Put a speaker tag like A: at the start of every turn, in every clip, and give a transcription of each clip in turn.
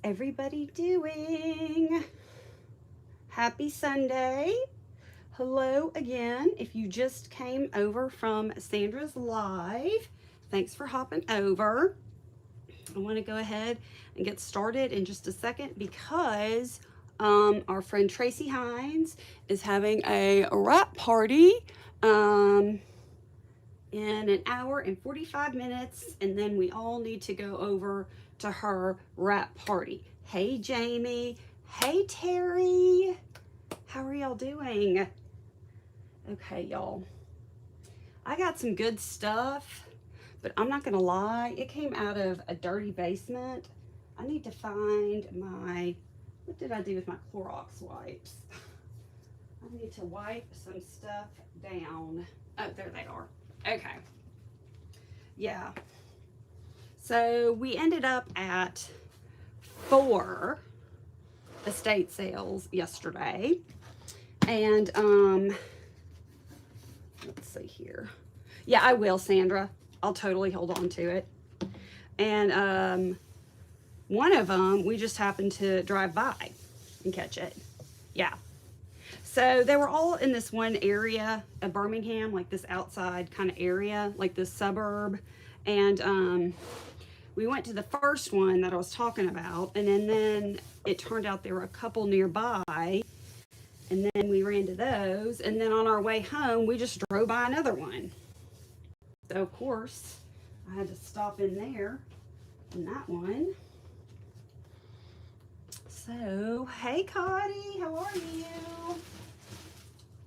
A: everybody doing? Happy Sunday. Hello again. If you just came over from Sandra's Live, thanks for hopping over. I want to go ahead and get started in just a second because our friend Tracy Hines is having a wrap party in an hour and 45 minutes, and then we all need to go over to her wrap party. Hey Jamie, hey Terry, how are y'all doing? Okay, y'all, I got some good stuff, but I'm not gonna lie, it came out of a dirty basement. I need to find my, what did I do with my Clorox wipes? I need to wipe some stuff down. Oh, there they are. Okay. Yeah. So we ended up at 4 estate sales yesterday. And let's see here. Yeah, I will, Sandra. I'll totally hold on to it. And one of them, we just happened to drive by and catch it. Yeah. So they were all in this one area of Birmingham, like this outside kind of area, like this suburb. And we went to the first one that I was talking about, and then it turned out there were a couple nearby, and then we ran to those, and then on our way home, we just drove by another one. So, of course, I had to stop in there in that one. So, hey, Cotty, how are you?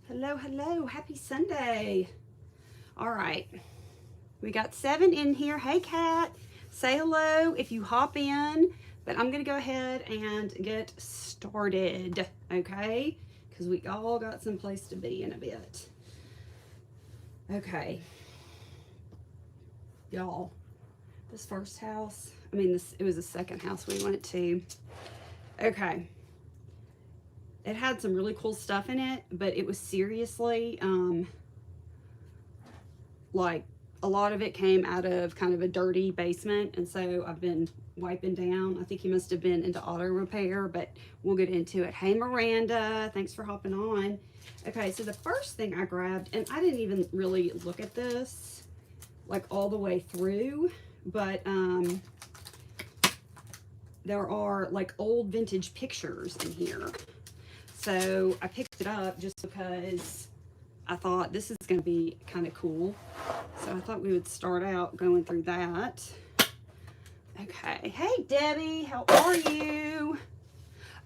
A: Hello, hello, happy Sunday. All right, we got 7 in here. Hey, Kat, say hello if you hop in, but I'm gonna go ahead and get started, okay? Because we all got some place to be in a bit. Okay, y'all, this first house, it was the second house we went to. Okay. It had some really cool stuff in it, but it was seriously, like, a lot of it came out of kind of a dirty basement, and so I've been wiping down. I think he must have been into auto repair, but we'll get into it. Hey, Miranda, thanks for hopping on. Okay, so the first thing I grabbed, and I didn't even really look at this, like, all the way through, but, there are, like, old vintage pictures in here. So I picked it up just because I thought this is going to be kind of cool. So I thought we would start out going through that. Okay. Hey, Debbie, how are you?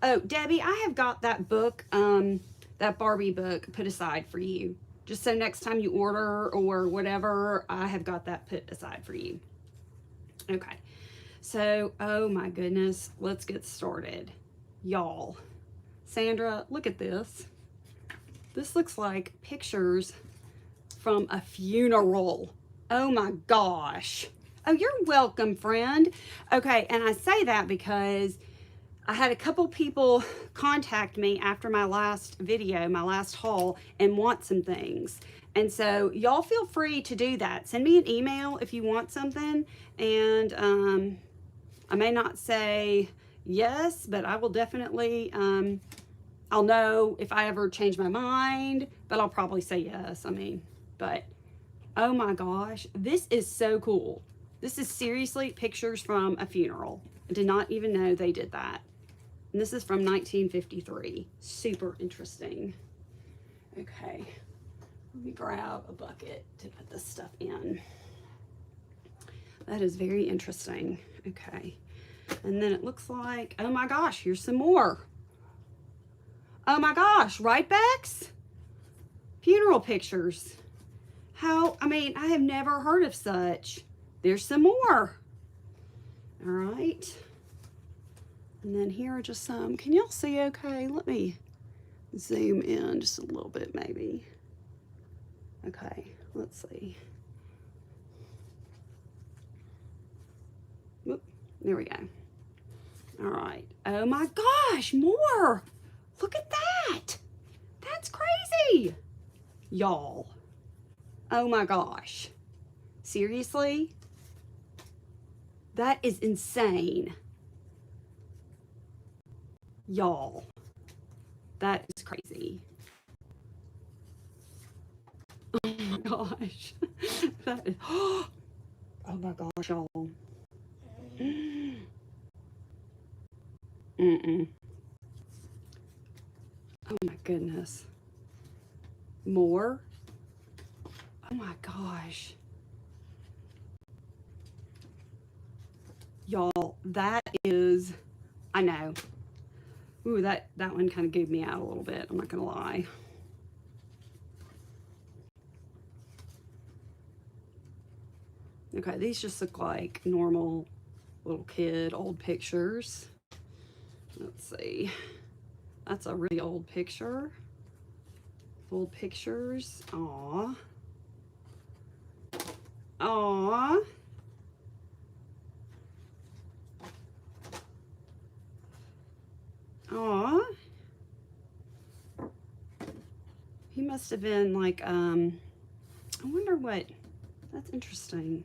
A: Oh, Debbie, I have got that book, that Barbie book put aside for you. Just so next time you order or whatever, I have got that put aside for you. Okay. So, oh my goodness, let's get started. Y'all. Sandra, look at this. This looks like pictures from a funeral. Oh my gosh. Oh, you're welcome, friend. Okay, and I say that because I had a couple people contact me after my last video, my last haul, and want some things. And so y'all feel free to do that. Send me an email if you want something, and I may not say yes, but I will definitely, I'll know if I ever change my mind, but I'll probably say yes. But oh my gosh, this is so cool. This is seriously pictures from a funeral. I did not even know they did that. And this is from 1953. Super interesting. Okay, let me grab a bucket to put this stuff in. That is very interesting. Okay. And then it looks like, oh my gosh, here's some more. Oh my gosh, right backs? Funeral pictures. How, I have never heard of such. There's some more. All right. And then here are just some. Can y'all see okay? Let me zoom in just a little bit maybe. Okay, let's see. Whoop, there we go. All right. Oh my gosh, more. Look at that. That's crazy. Y'all. Oh my gosh. Seriously? That is insane. Y'all, that is crazy. Oh my gosh. That is, oh my gosh, y'all. Mm-mm. Oh my goodness. More? Oh my gosh. Y'all, that is, I know. Ooh, that one kind of gave me out a little bit. I'm not going to lie. Okay, these just look like normal little kid old pictures. Let's see. That's a really old picture. Old pictures. Aw. Aw. Aw. He must have been like, I wonder what, that's interesting.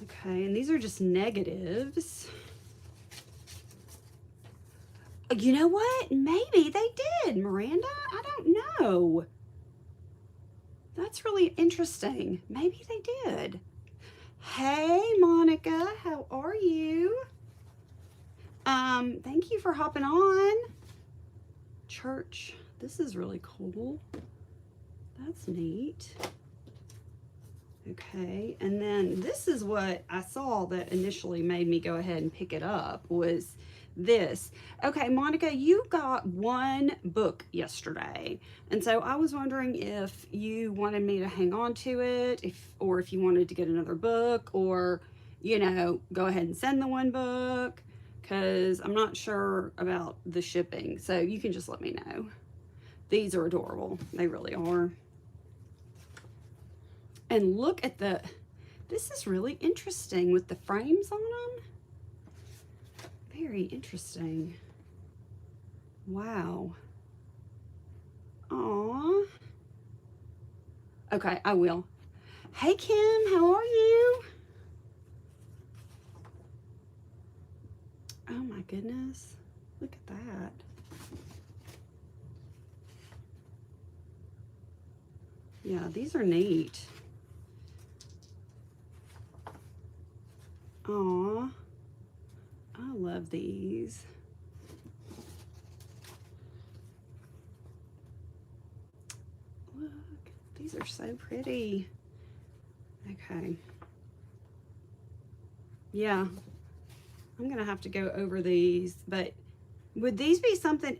A: Okay, and these are just negatives. You know what? Maybe they did, Miranda. I don't know. That's really interesting. Maybe they did. Hey, Monica, how are you? Thank you for hopping on. Church, this is really cool. That's neat. Okay, and then this is what I saw that initially made me go ahead and pick it up was this. Okay, Monica, you got one book yesterday, and so I was wondering if you wanted me to hang on to it, or if you wanted to get another book, or, you know, go ahead and send the one book, because I'm not sure about the shipping, so you can just let me know. These are adorable. They really are. And look at this is really interesting with the frames on them. Very interesting. Wow. Aw. Okay, I will. Hey, Kim, how are you? Oh my goodness. Look at that. Yeah, these are neat. Aw. I love these. Look, these are so pretty. Okay. Yeah, I'm gonna have to go over these, but would these be something,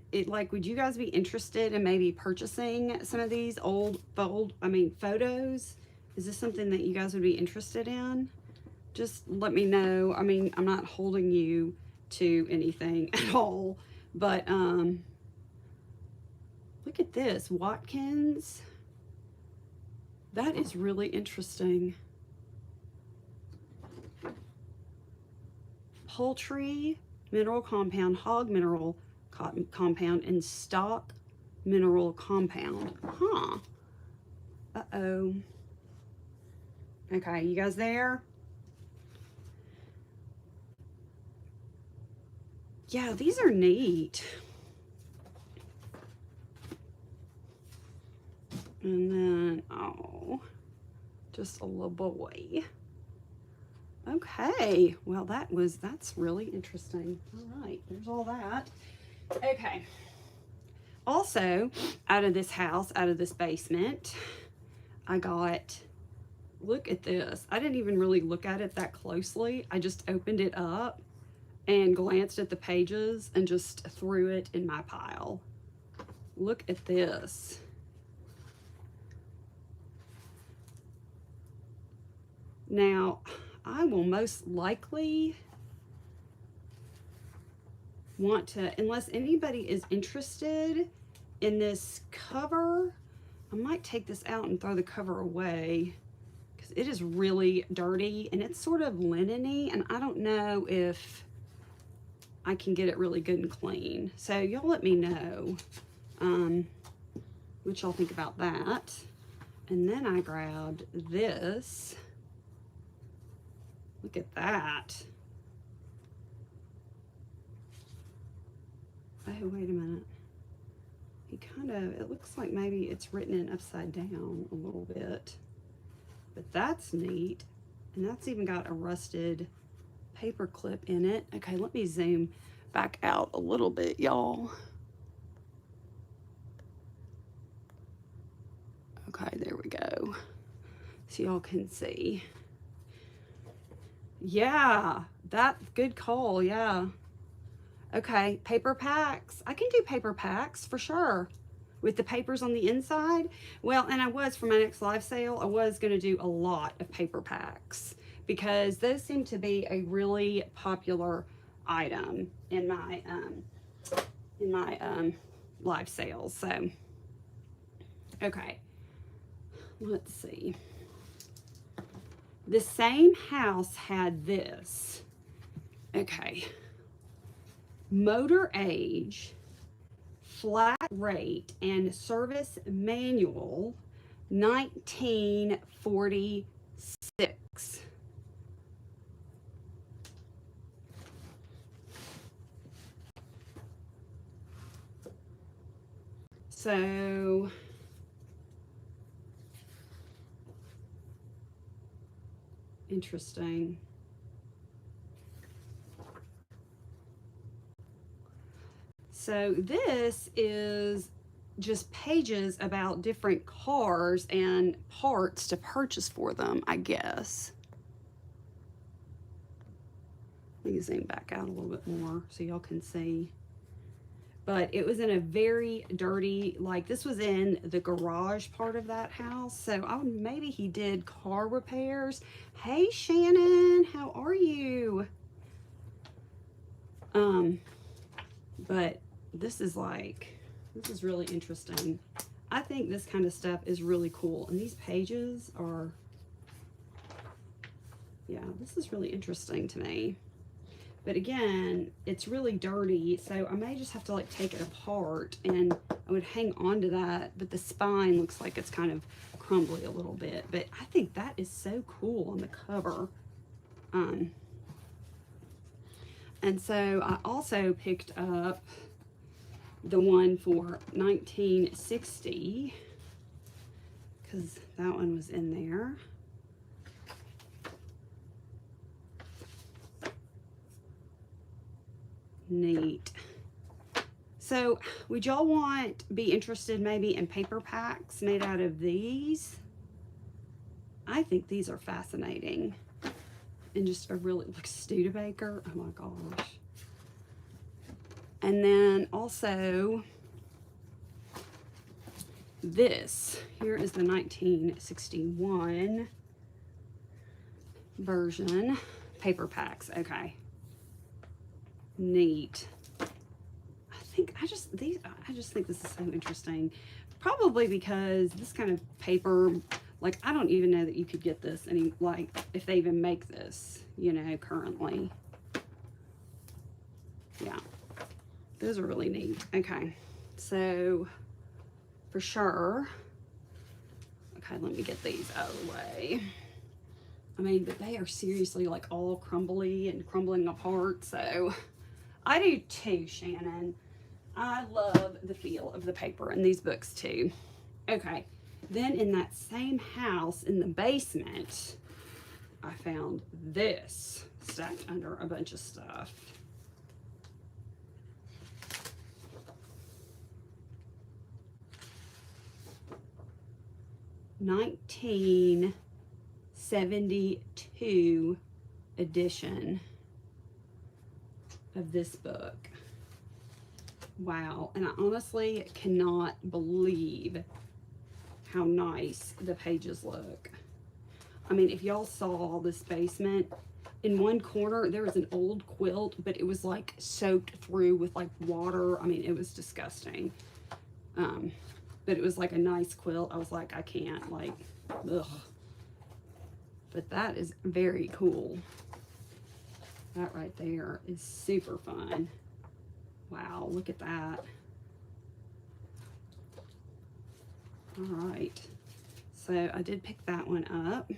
A: would you guys be interested in maybe purchasing some of these photos? Is this something that you guys would be interested in? Just let me know. I mean, I'm not holding you to anything at all, but look at this, Watkins. That is really interesting. Poultry mineral compound, hog mineral compound, and stock mineral compound. Huh. Uh-oh. Okay, you guys there? Yeah, these are neat. And then, oh, just a little boy. Okay, well that's really interesting. All right, there's all that. Okay. Also, out of this house, out of this basement, I got, look at this. I didn't even really look at it that closely. I just opened it up and glanced at the pages and just threw it in my pile. Look at this. Now, I will most likely want to, unless anybody is interested in this cover, I might take this out and throw the cover away because it is really dirty and it's sort of linen-y, and I don't know if I can get it really good and clean. So y'all let me know what y'all think about that. And then I grabbed this. Look at that. Oh, wait a minute. He kind of, it looks like maybe it's written in upside down a little bit. But that's neat. And that's even got a rusted paper clip in it. Okay, let me zoom back out a little bit, y'all. Okay, there we go. So y'all can see. Yeah, that good call, yeah. Okay, paper packs. I can do paper packs for sure. With the papers on the inside. Well, and I was, for my next live sale, I was gonna do a lot of paper packs because those seem to be a really popular item in my live sales. So, okay, let's see. The same house had this. Okay. Motor age, flat rate, and service manual, 1946. So, interesting. So this is just pages about different cars and parts to purchase for them, I guess. Let me zoom back out a little bit more so y'all can see. But it was in a very dirty, like this was in the garage part of that house. So maybe he did car repairs. Hey Shannon, how are you? But this is really interesting. I think this kind of stuff is really cool. And these pages are, yeah, this is really interesting to me. But again, it's really dirty, so I may just have to like take it apart and I would hang on to that, but the spine looks like it's kind of crumbly a little bit. But I think that is so cool on the cover. And so I also picked up the one for 1960 because that one was in there. Neat. So would y'all be interested maybe in paper packs made out of these? I think these are fascinating. And just a really, like Studebaker, oh my gosh. And then also this, here is the 1961 version. Paper packs, okay. Neat. I just think this is so interesting. Probably because this kind of paper, like I don't even know that you could get this like if they even make this, you know, currently. Yeah. Those are really neat. Okay. So for sure. Okay, let me get these out of the way. I mean, but they are seriously like all crumbly and crumbling apart. So I do too, Shannon. I love the feel of the paper in these books too. Okay, then in that same house in the basement, I found this stacked under a bunch of stuff. '72 edition of this book. Wow, and I honestly cannot believe how nice the pages look. I mean, if y'all saw this basement, in one corner there was an old quilt, but it was like soaked through with like water. I mean, it was disgusting. But it was like a nice quilt. I was like, I can't, like, ugh. But that is very cool. That right there is super fun. Wow, look at that. All right, so I did pick that one up.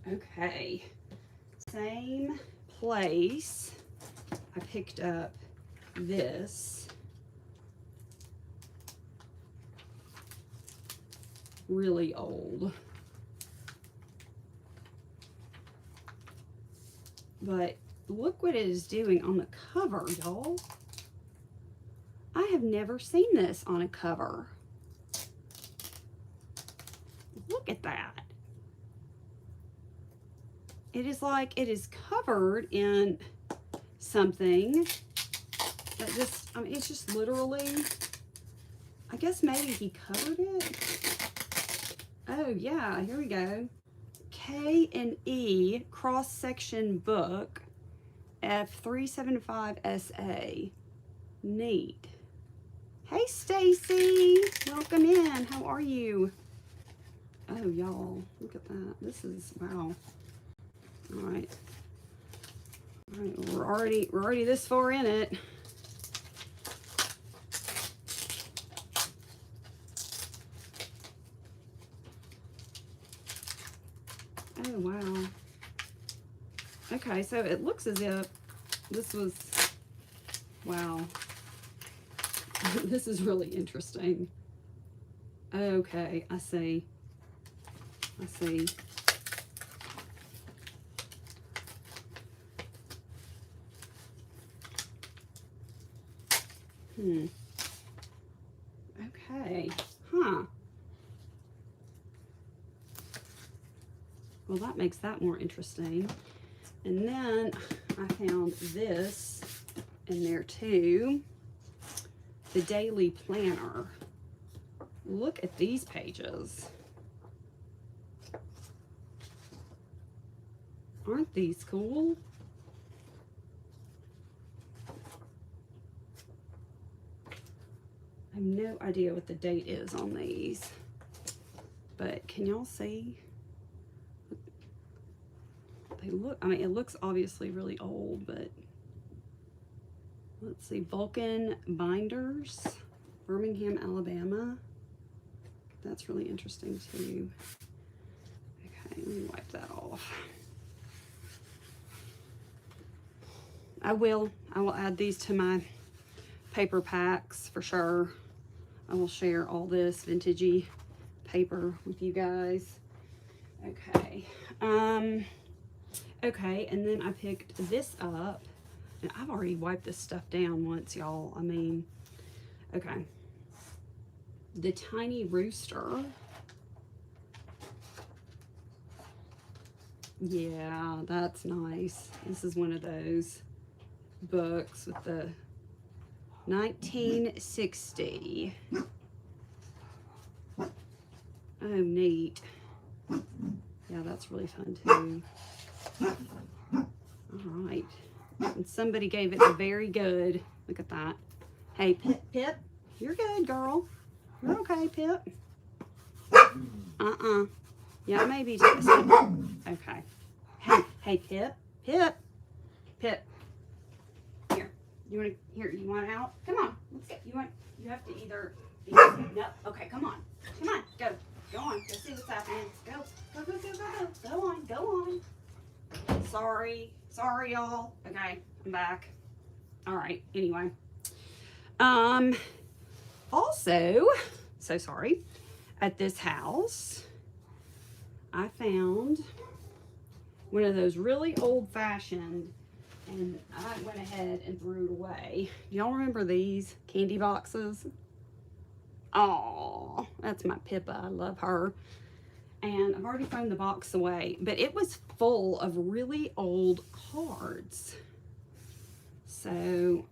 A: Okay, same place, I picked up this really old, but look what it is doing on the cover, y'all. I have never seen this on a cover. Look at that. It is like it is covered in something that just, I mean, it's just literally, I guess maybe he covered it. Oh yeah, here we go. K&E cross-section book F375SA. Neat. Hey Stacy, welcome in. How are you? Oh y'all, look at that. This is, wow. All right. All right, we're already this far in it. Oh wow. Okay, so it looks as if this was, wow. This is really interesting. Okay, I see. I see. Okay. Huh. Well, that makes that more interesting. And then I found this in there too. The Daily Planner. Look at these pages. Aren't these cool? I have no idea what the date is on these, but can y'all see? They look, I mean, it looks obviously really old, but let's see. Vulcan Binders, Birmingham, Alabama. That's really interesting too. Okay, let me wipe that off. I will add these to my paper packs for sure. I will share all this vintagey paper with you guys. Okay. Okay, and then I picked this up, and I've already wiped this stuff down once, y'all. I mean, okay. The Tiny Rooster. Yeah, that's nice. This is one of those books with the 1960. Oh, neat. Yeah, that's really fun too. All right. And somebody gave it a very good. Look at that. Hey, Pip, you're good, girl. You're okay, Pip. Yeah, maybe just. Okay. Hey, Pip. Here. You want out? Come on. Let's get. You have to either. No. Okay, come on. Go. Go on. Let's see what's happening. Go. Go on. Sorry, y'all. Okay, I'm back. All right. Anyway. Also, so sorry. At this house, I found one of those really old-fashioned, and I went ahead and threw it away. Y'all remember these candy boxes? Oh, that's my Pippa. I love her. And I've already thrown the box away, but it was full of really old cards. So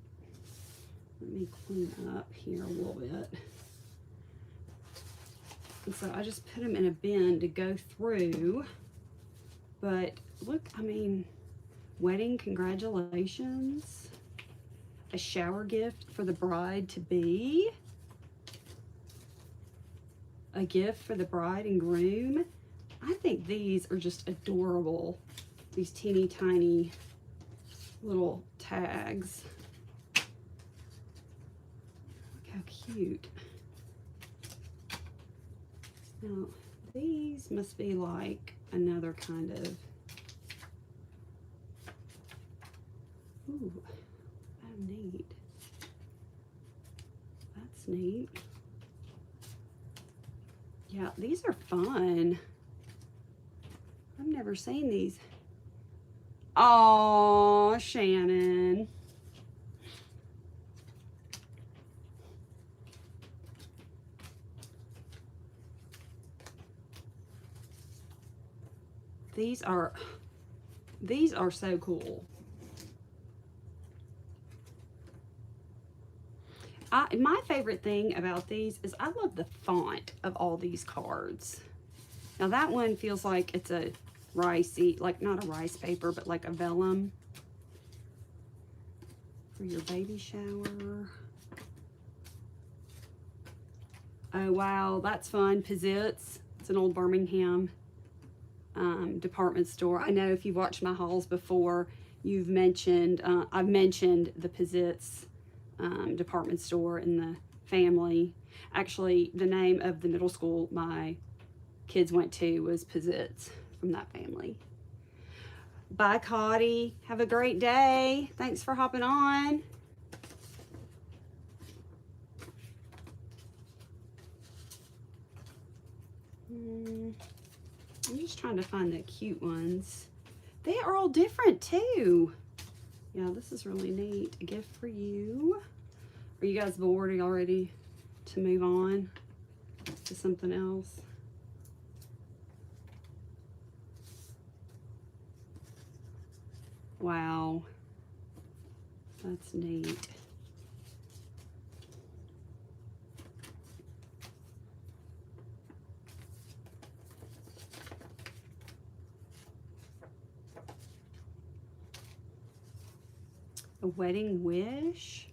A: let me clean up here a little bit. And so I just put them in a bin to go through. But look, I mean, wedding congratulations, a shower gift for the bride-to-be, a gift for the bride and groom. I think these are just adorable. These teeny tiny little tags. Look how cute. Now, these must be like another kind of, neat. Yeah, these are fun. I've never seen these. Oh, Shannon. These are so cool. My favorite thing about these is I love the font of all these cards. Now that one feels like it's a ricey, like not a rice paper, but like a vellum for your baby shower. Oh wow, that's fun. Pizzitz. It's an old Birmingham department store. I know if you've watched my hauls before, you've mentioned, I've mentioned the Pizzitz department store in the family. Actually, the name of the middle school my kids went to was Pizzitz, from that family. Bye, Cotty. Have a great day. Thanks for hopping on. I'm just trying to find the cute ones. They are all different too. Yeah, this is really neat. A gift for you. Are you guys bored? Are you all ready to move on to something else? Wow. That's neat. A wedding wish.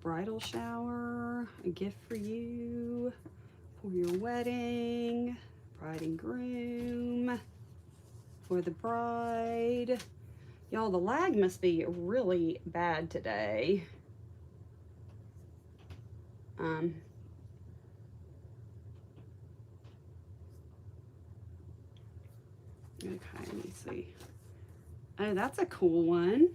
A: Bridal shower. A gift for you for your wedding. Bride and groom. For the bride. Y'all, the lag must be really bad today. Okay, let me see. Oh, that's a cool one.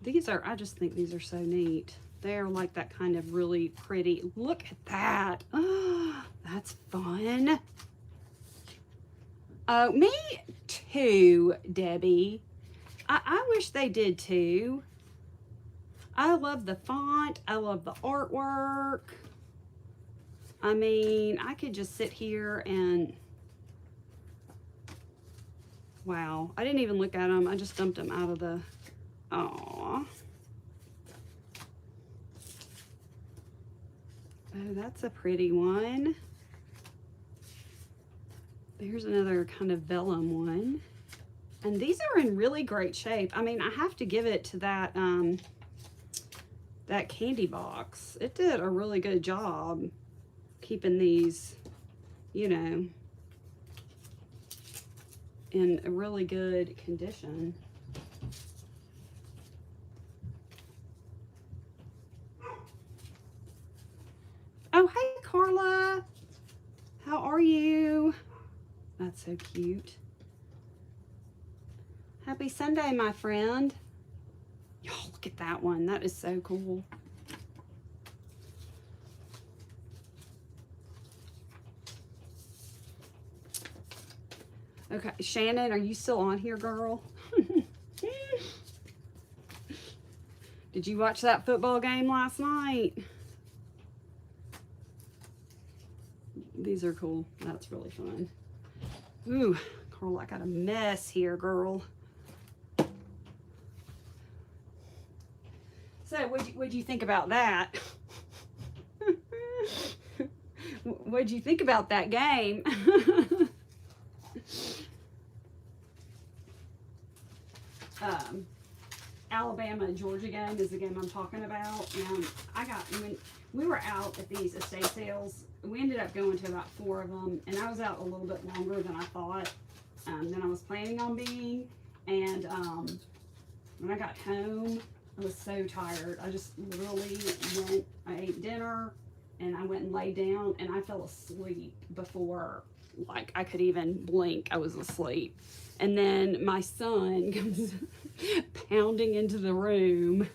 A: These are, I just think these are so neat. They're like that kind of really pretty. Look at that. Oh, that's fun. Oh, me too, Debbie. I wish they did too. I love the font. I love the artwork. I mean, I could just sit here and... Wow. I didn't even look at them. I just dumped them out of the... Aww. Oh, that's a pretty one. There's another kind of vellum one. And these are in really great shape. I mean, I have to give it to that, that candy box. It did a really good job keeping these, you know, in a really good condition. Oh, hey, Carla. How are you? That's so cute. Happy Sunday, my friend. Y'all, look at that one. That is so cool. Okay, Shannon, are you still on here, girl? Did you watch that football game last night? These are cool. That's really fun. Ooh, Carl, I got a mess here, girl. So, what'd you think about that? What'd you think about that game? Alabama Georgia game is the game I'm talking about, and when we were out at these estate sales, we ended up going to about 4 of them, and I was out a little bit longer than I thought, than I was planning on being. And when I got home, I was so tired. I just literally I ate dinner, and I went and laid down, and I fell asleep before like I could even blink. I was asleep. And then my son comes pounding into the room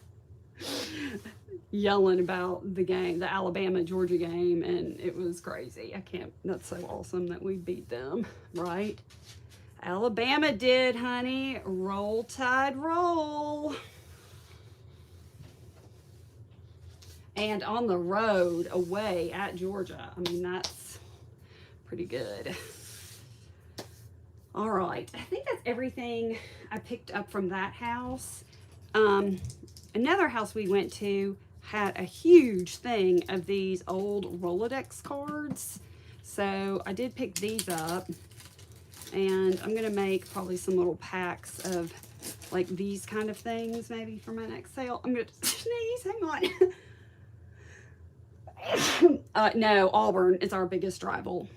A: yelling about the game, the Alabama-Georgia game, and it was crazy. That's so awesome that we beat them, right? Alabama did, honey. Roll Tide roll. And on the road away at Georgia. I mean, that's pretty good. All right, I think that's everything I picked up from that house. Another house we went to had a huge thing of these old Rolodex cards. So I did pick these up, and I'm gonna make probably some little packs of like these kind of things maybe for my next sale. I'm gonna sneeze, hang on. No, Auburn is our biggest rival.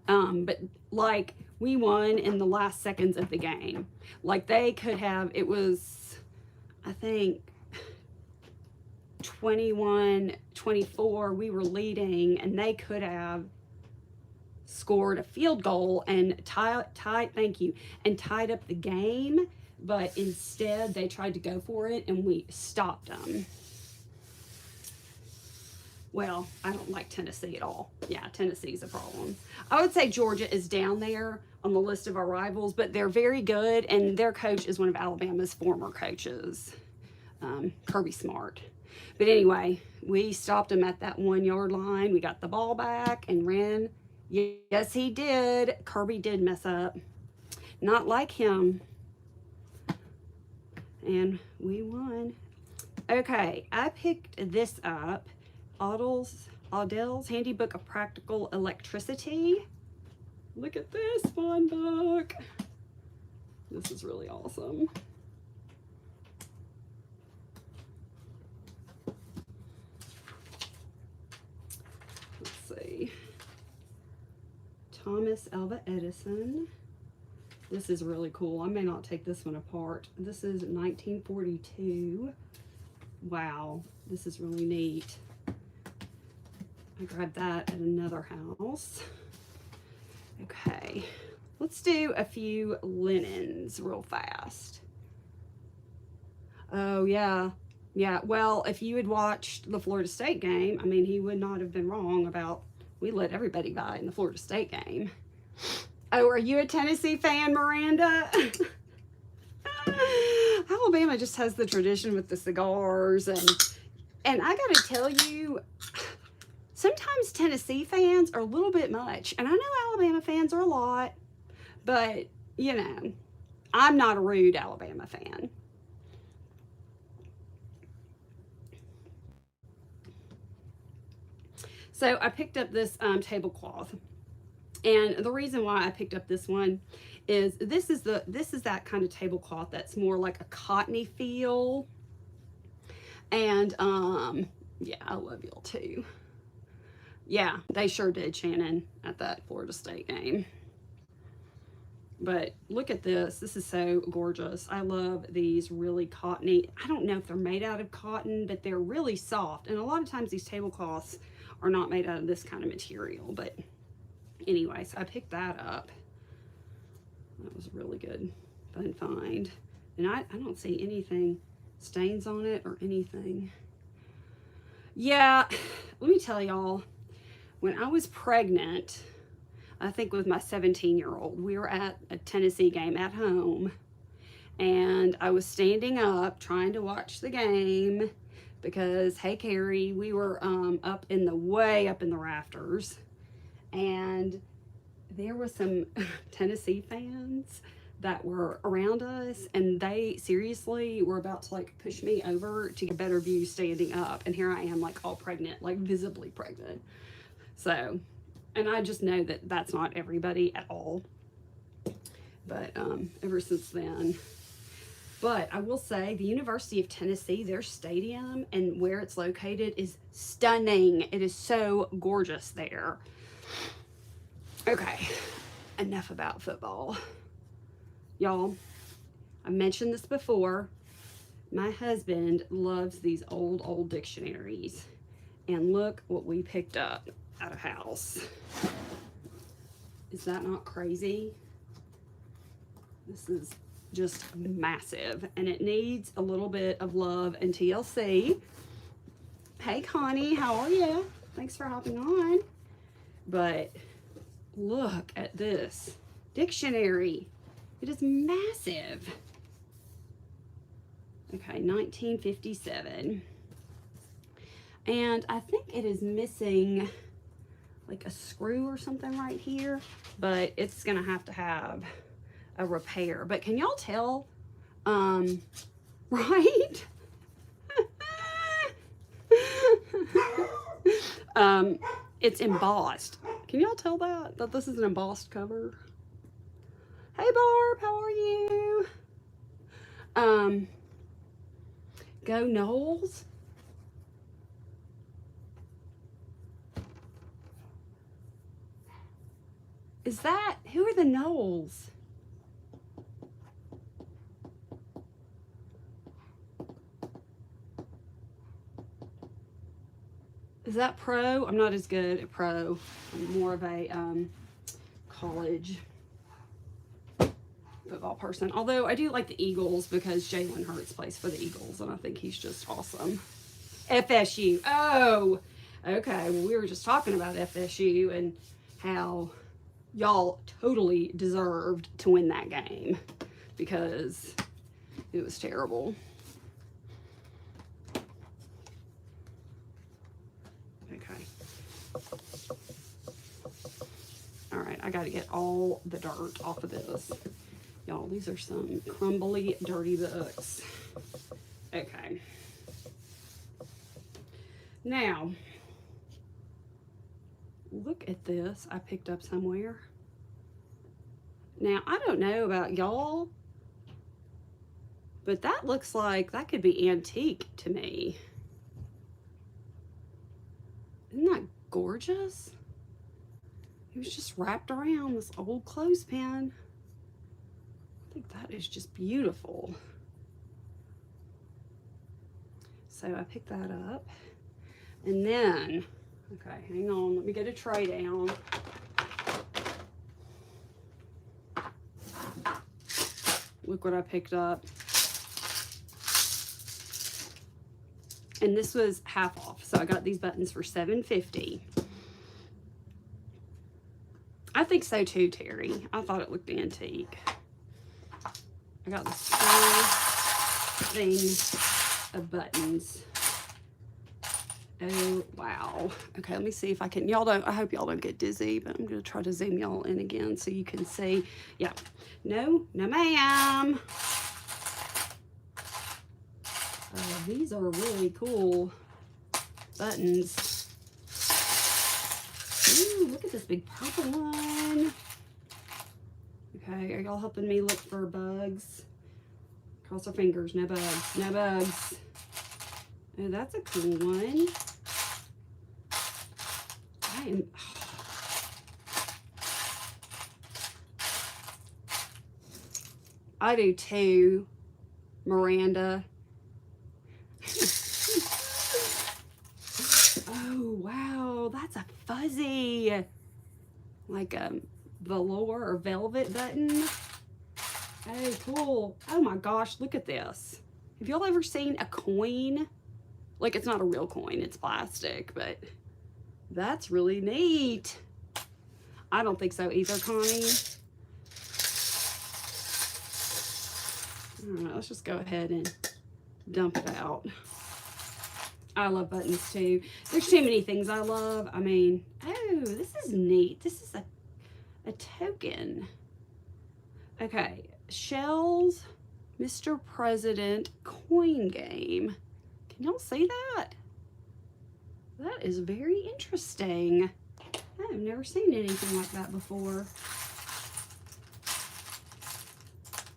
A: But like we won in the last seconds of the game. Like they could have, it was, I think 21-24, we were leading, and they could have scored a field goal and tied up the game, but instead they tried to go for it and we stopped them. Well, I don't like Tennessee at all. Yeah, Tennessee's a problem. I would say Georgia is down there on the list of our rivals, but they're very good, and their coach is one of Alabama's former coaches, Kirby Smart. But anyway, we stopped him at that 1 yard line. We got the ball back and ran. Yes, he did. Kirby did mess up. Not like him. And we won. Okay, I picked this up. Audell's Handy Book of Practical Electricity. Look at this fun book. This is really awesome. Let's see. Thomas Alva Edison. This is really cool. I may not take this one apart. This is 1942. Wow, this is really neat. I grabbed that at another house. Okay, let's do a few linens real fast. Oh, yeah. Yeah, well, if you had watched the Florida State game, I mean, he would not have been wrong about, we let everybody buy in the Florida State game. Oh, are you a Tennessee fan, Miranda? Alabama just has the tradition with the cigars, and I gotta tell you, sometimes Tennessee fans are a little bit much, and I know Alabama fans are a lot, but, you know, I'm not a rude Alabama fan. So I picked up this tablecloth, and the reason why I picked up this one is this is that kind of tablecloth that's more like a cottony feel, and yeah, I love y'all too. Yeah, they sure did, Shannon, at that Florida State game. But look at this. This is so gorgeous. I love these really cottony. I don't know if they're made out of cotton, but they're really soft. And a lot of times these tablecloths are not made out of this kind of material. But anyway, so I picked that up. That was really good. Fun find. And I don't see anything, stains on it or anything. Yeah, let me tell y'all. When I was pregnant, I think with my 17-year-old, we were at a Tennessee game at home, and I was standing up trying to watch the game because, hey, Carrie, we were way up in the rafters, and there was some Tennessee fans that were around us, and they seriously were about to like push me over to get a better view standing up, and here I am like all pregnant, like visibly pregnant. So, and I just know that that's not everybody at all, but ever since then. But I will say the University of Tennessee, their stadium and where it's located is stunning. It is so gorgeous there. Okay, enough about football. Y'all, I mentioned this before. My husband loves these old dictionaries. And look what we picked up. at a house. Is that not crazy? This is just massive, and it needs a little bit of love and TLC. Hey Connie, how are you? Thanks for hopping on. But look at this dictionary. It is massive. Okay, 1957. And I think it is missing like a screw or something right here, but it's gonna have a repair. But can y'all tell, right? It's embossed. Can y'all tell that this is an embossed cover? Hey Barb, how are you? Go Knowles. Is that, who are the Knowles? Is that pro? I'm not as good at pro. I'm more of a college football person. Although I do like the Eagles because Jalen Hurts plays for the Eagles and I think he's just awesome. FSU. Oh, okay. Well, we were just talking about FSU and how y'all totally deserved to win that game because it was terrible. Okay. All right, I got to get all the dirt off of this. Y'all, these are some crumbly, dirty books. Okay. Now, look at this I picked up somewhere. Now, I don't know about y'all, but that looks like that could be antique to me. Isn't that gorgeous? It was just wrapped around this old clothespin. I think that is just beautiful. So I picked that up. And then, okay, hang on, let me get a tray down. Look what I picked up. And this was half off, so I got these buttons for $7.50. I think so too, Terry. I thought it looked antique. I got this whole thing of buttons. Oh, wow. Okay, let me see if I can, I hope y'all don't get dizzy, but I'm gonna try to zoom y'all in again so you can see. Yeah, no ma'am. These are really cool buttons. Ooh, look at this big purple one. Okay, are y'all helping me look for bugs? Cross our fingers, no bugs, no bugs. Oh, that's a cool one. I do too, Miranda. Oh, wow, that's a fuzzy, like a velour or velvet button. Oh, cool. Oh my gosh, look at this. Have y'all ever seen a coin? Like, it's not a real coin, it's plastic, but that's really neat. I don't think so either, Connie. I don't know, let's just go ahead and dump it out. I love buttons too. There's too many things I love. I mean, oh, this is neat. This is a token. Okay, Shell's Mr. President coin game. Can y'all see that? That is very interesting. I've never seen anything like that before.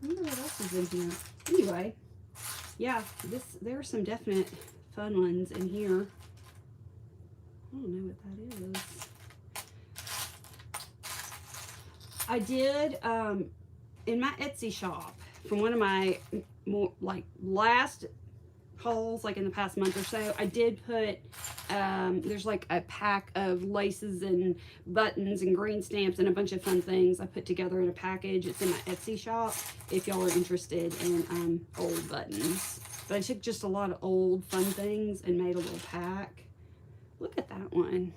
A: I wonder what else is in here. Anyway, yeah, there are some definite fun ones in here. I don't know what that is. I did, in my Etsy shop, from one of my more like last hauls like in the past month or so, I did put, there's like a pack of laces and buttons and green stamps and a bunch of fun things I put together in a package. It's in my Etsy shop if y'all are interested in old buttons. But I took just a lot of old fun things and made a little pack. Look at that one.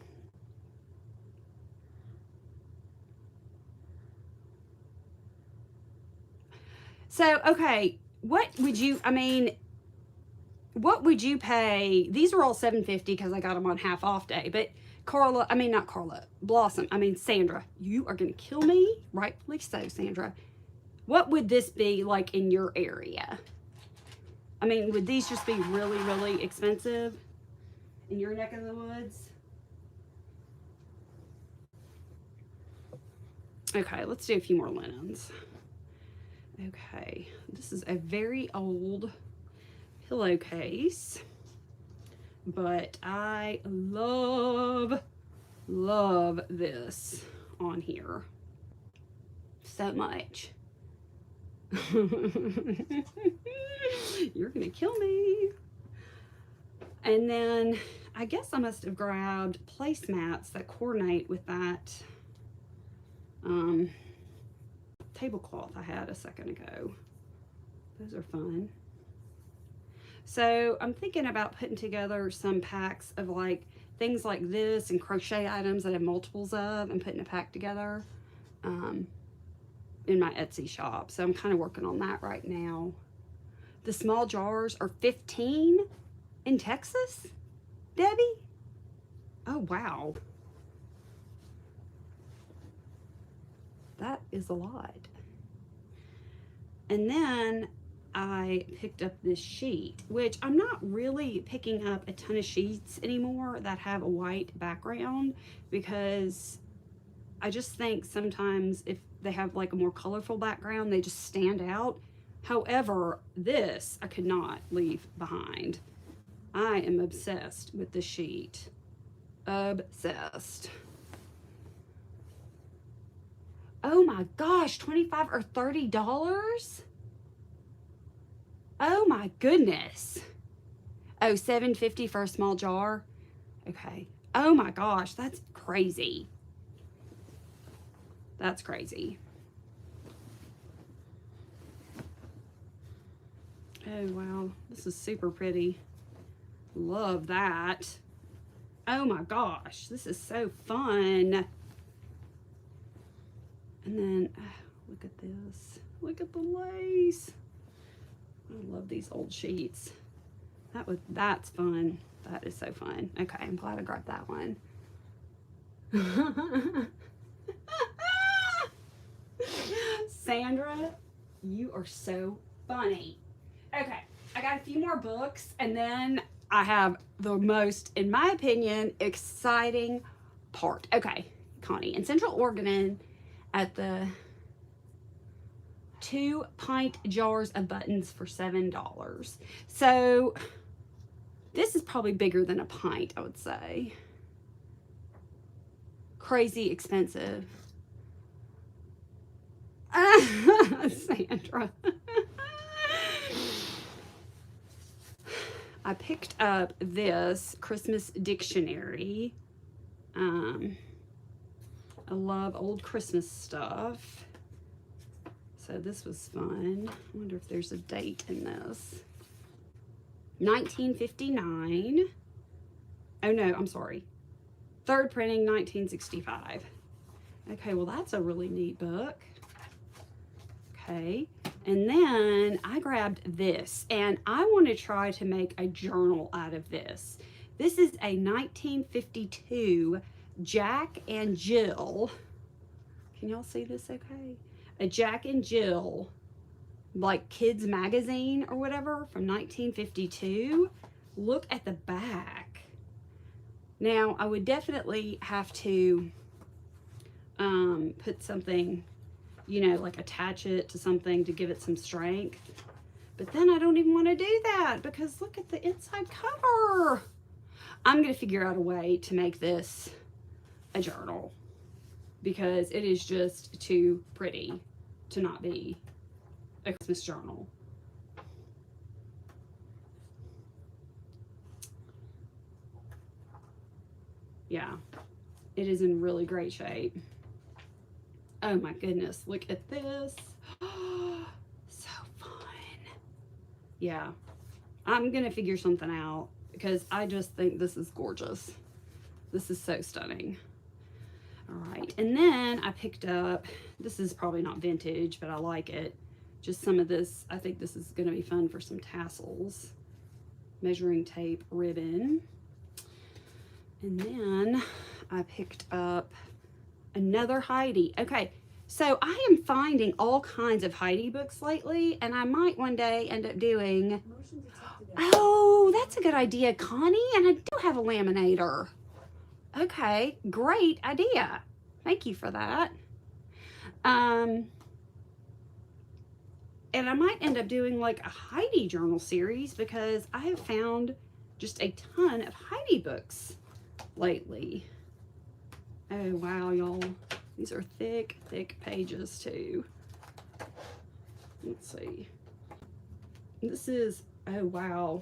A: So, okay, what would you, I mean, what would you pay? These are all $7.50 because I got them on half off day. But Carla, I mean, not Carla, Blossom, I mean, Sandra, you are going to kill me. Rightfully so, Sandra. What would this be like in your area? I mean, would these just be really, really expensive in your neck of the woods? Okay, let's do a few more linens. Okay, this is a very old pillowcase, but I love this on here so much. You're gonna kill me. And then I guess I must have grabbed placemats that coordinate with that tablecloth I had a second ago. Those are fun. So I'm thinking about putting together some packs of like things like this and crochet items that I have multiples of and putting a pack together in my Etsy shop. So I'm kind of working on that right now. The small jars are $15 in Texas, Debbie? Oh, wow. That is a lot. And then I picked up this sheet, which I'm not really picking up a ton of sheets anymore that have a white background, because I just think sometimes if they have like a more colorful background, they just stand out. However, this I could not leave behind. I am obsessed with this sheet. Obsessed. Oh my gosh, $25 or $30? Oh my goodness. Oh, $7.50 for a small jar. Okay. Oh my gosh, that's crazy. That's crazy. Oh wow, this is super pretty. Love that. Oh my gosh, this is so fun. And then, look at this. Look at the lace. I love these old sheets. That's fun. That is so fun. Okay, I'm glad I grabbed that one. Sandra, you are so funny. Okay, I got a few more books, and then I have the most, in my opinion, exciting part. Okay, Connie, in Central Oregon, at the 2-pint jars of buttons for $7. So this is probably bigger than a pint, I would say. Crazy expensive. Sandra. I picked up this Christmas dictionary. I love old Christmas stuff. So this was fun. I wonder if there's a date in this. 1959. Oh no, I'm sorry. Third printing, 1965. Okay, well that's a really neat book. Okay, and then I grabbed this, and I want to try to make a journal out of this. This is a 1952 Jack and Jill. Can y'all see this okay? A Jack and Jill, like kids magazine or whatever from 1952. Look at the back. Now, I would definitely have to put something, you know, like attach it to something to give it some strength. But then I don't even want to do that because look at the inside cover. I'm going to figure out a way to make this a journal because it is just too pretty to not be a Christmas journal. Yeah, it is in really great shape. Oh my goodness, look at this. So fun. Yeah, I'm gonna figure something out because I just think this is gorgeous. This is so stunning. All right, and then I picked up, this is probably not vintage, but I like it. Just some of this, I think this is gonna be fun for some tassels. Measuring tape ribbon. And then I picked up another Heidi. Okay, so I am finding all kinds of Heidi books lately, and I might one day end up doing, oh, that's a good idea, Connie, and I do have a laminator. Okay, great idea. Thank you for that. And I might end up doing like a Heidi journal series because I have found just a ton of Heidi books lately. Oh, wow, y'all. These are thick, thick pages too. Let's see. This is, oh, wow,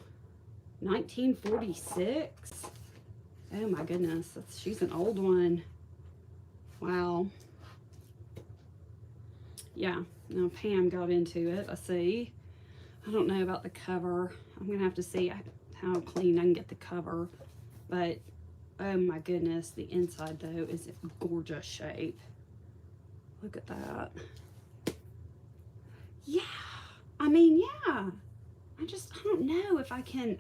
A: 1946. Oh my goodness, she's an old one. Wow. Yeah, now Pam got into it, I see. I don't know about the cover. I'm gonna have to see how clean I can get the cover. But, oh my goodness, the inside though is in gorgeous shape. Look at that. Yeah, I mean, yeah. I don't know if I can,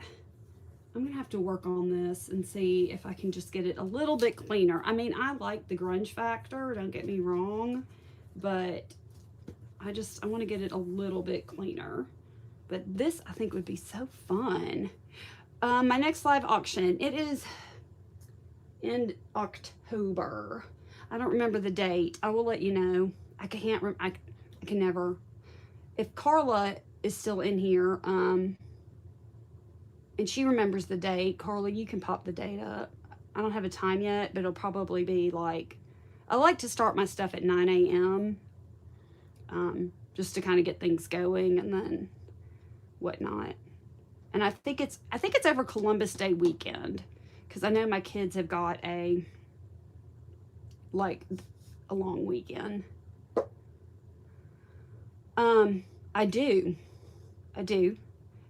A: I'm gonna have to work on this and see if I can just get it a little bit cleaner. I mean, I like the grunge factor, don't get me wrong, but I want to get it a little bit cleaner. But this, I think, would be so fun. My next live auction, it is in October. I don't remember the date. I will let you know. I can never. If Carla is still in here, and she remembers the date, Carla, you can pop the date up. I don't have a time yet, but it'll probably be like, I like to start my stuff at 9 a.m. Just to kind of get things going and then whatnot. And I think it's over Columbus Day weekend, because I know my kids have got a long weekend. I do.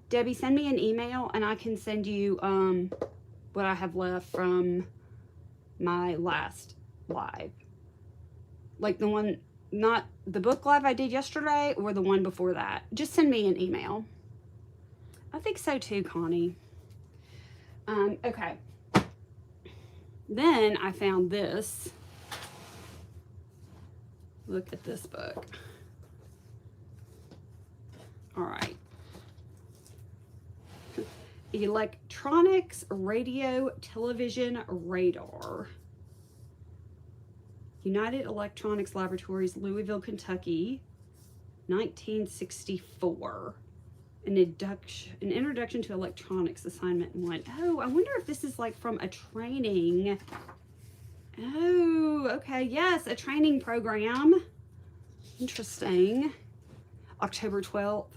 A: Debbie, send me an email and I can send you what I have left from my last live. Like the one, not the book live I did yesterday or the one before that. Just send me an email. I think so too, Connie. Okay. Then I found this. Look at this book. All right. Electronics, Radio, Television, Radar. United Electronics Laboratories, Louisville, Kentucky, 1964. An introduction to electronics, assignment 1. Oh, I wonder if this is like from a training. Oh, okay. Yes, a training program. Interesting. October 12th.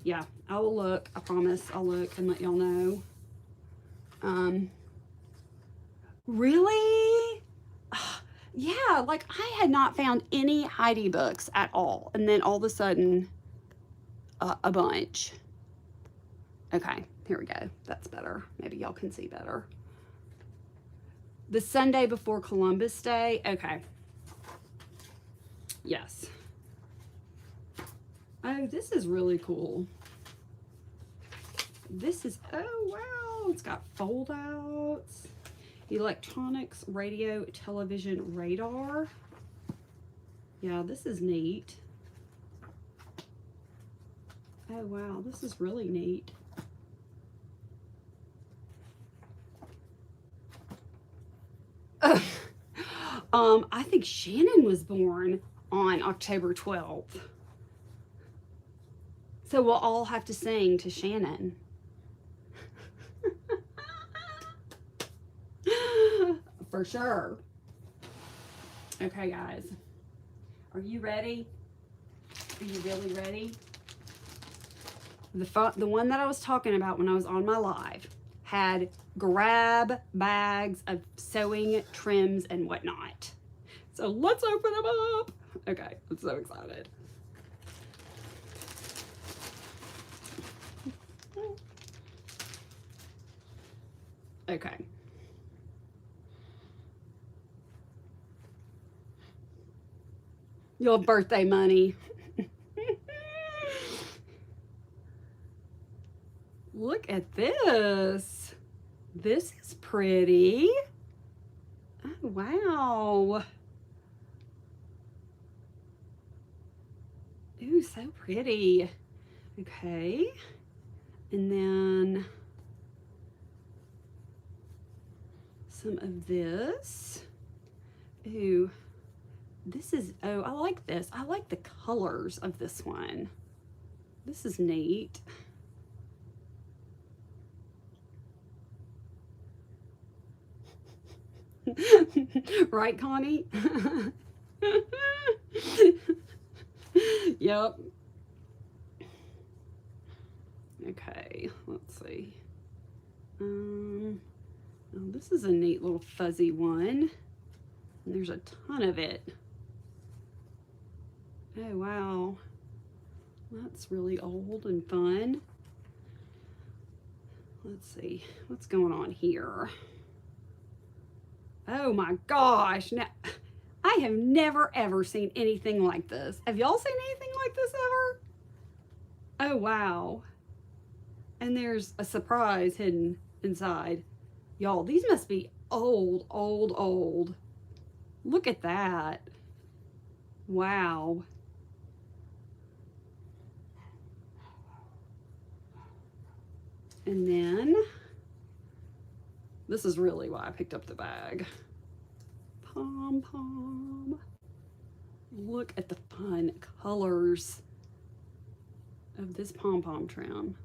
A: Yeah, I will look. I promise I'll look and let y'all know. Really? Yeah, like I had not found any Heidi books at all. And then all of a sudden, a bunch. Okay, here we go. That's better. Maybe y'all can see better. The Sunday before Columbus Day. Okay. Yes. Oh, this is really cool. This is, oh wow, it's got fold outs. Electronics, radio, television, radar. Yeah, this is neat. Oh wow, this is really neat. I think Shannon was born on October 12th. So we'll all have to sing to Shannon. For sure. Okay, guys. Are you ready? Are you really ready? The one that I was talking about when I was on my live. had grab bags of sewing trims and whatnot. So let's open them up. Okay, I'm so excited. Okay. Your birthday money. Look at this. This is pretty. Oh, wow. Ooh, so pretty. Okay. And then some of this. Ooh, this is, oh, I like this. I like the colors of this one. This is neat. Right, Connie? Yep. Okay, let's see. Oh, this is a neat little fuzzy one. And there's a ton of it. Oh, wow. That's really old and fun. Let's see, what's going on here? Oh my gosh. Now, I have never ever seen anything like this. Have y'all seen anything like this ever? Oh, wow. And there's a surprise hidden inside. Y'all, these must be old, old, old. Look at that. Wow. And then, this is really why I picked up the bag. Pom-pom. Look at the fun colors of this pom-pom trim.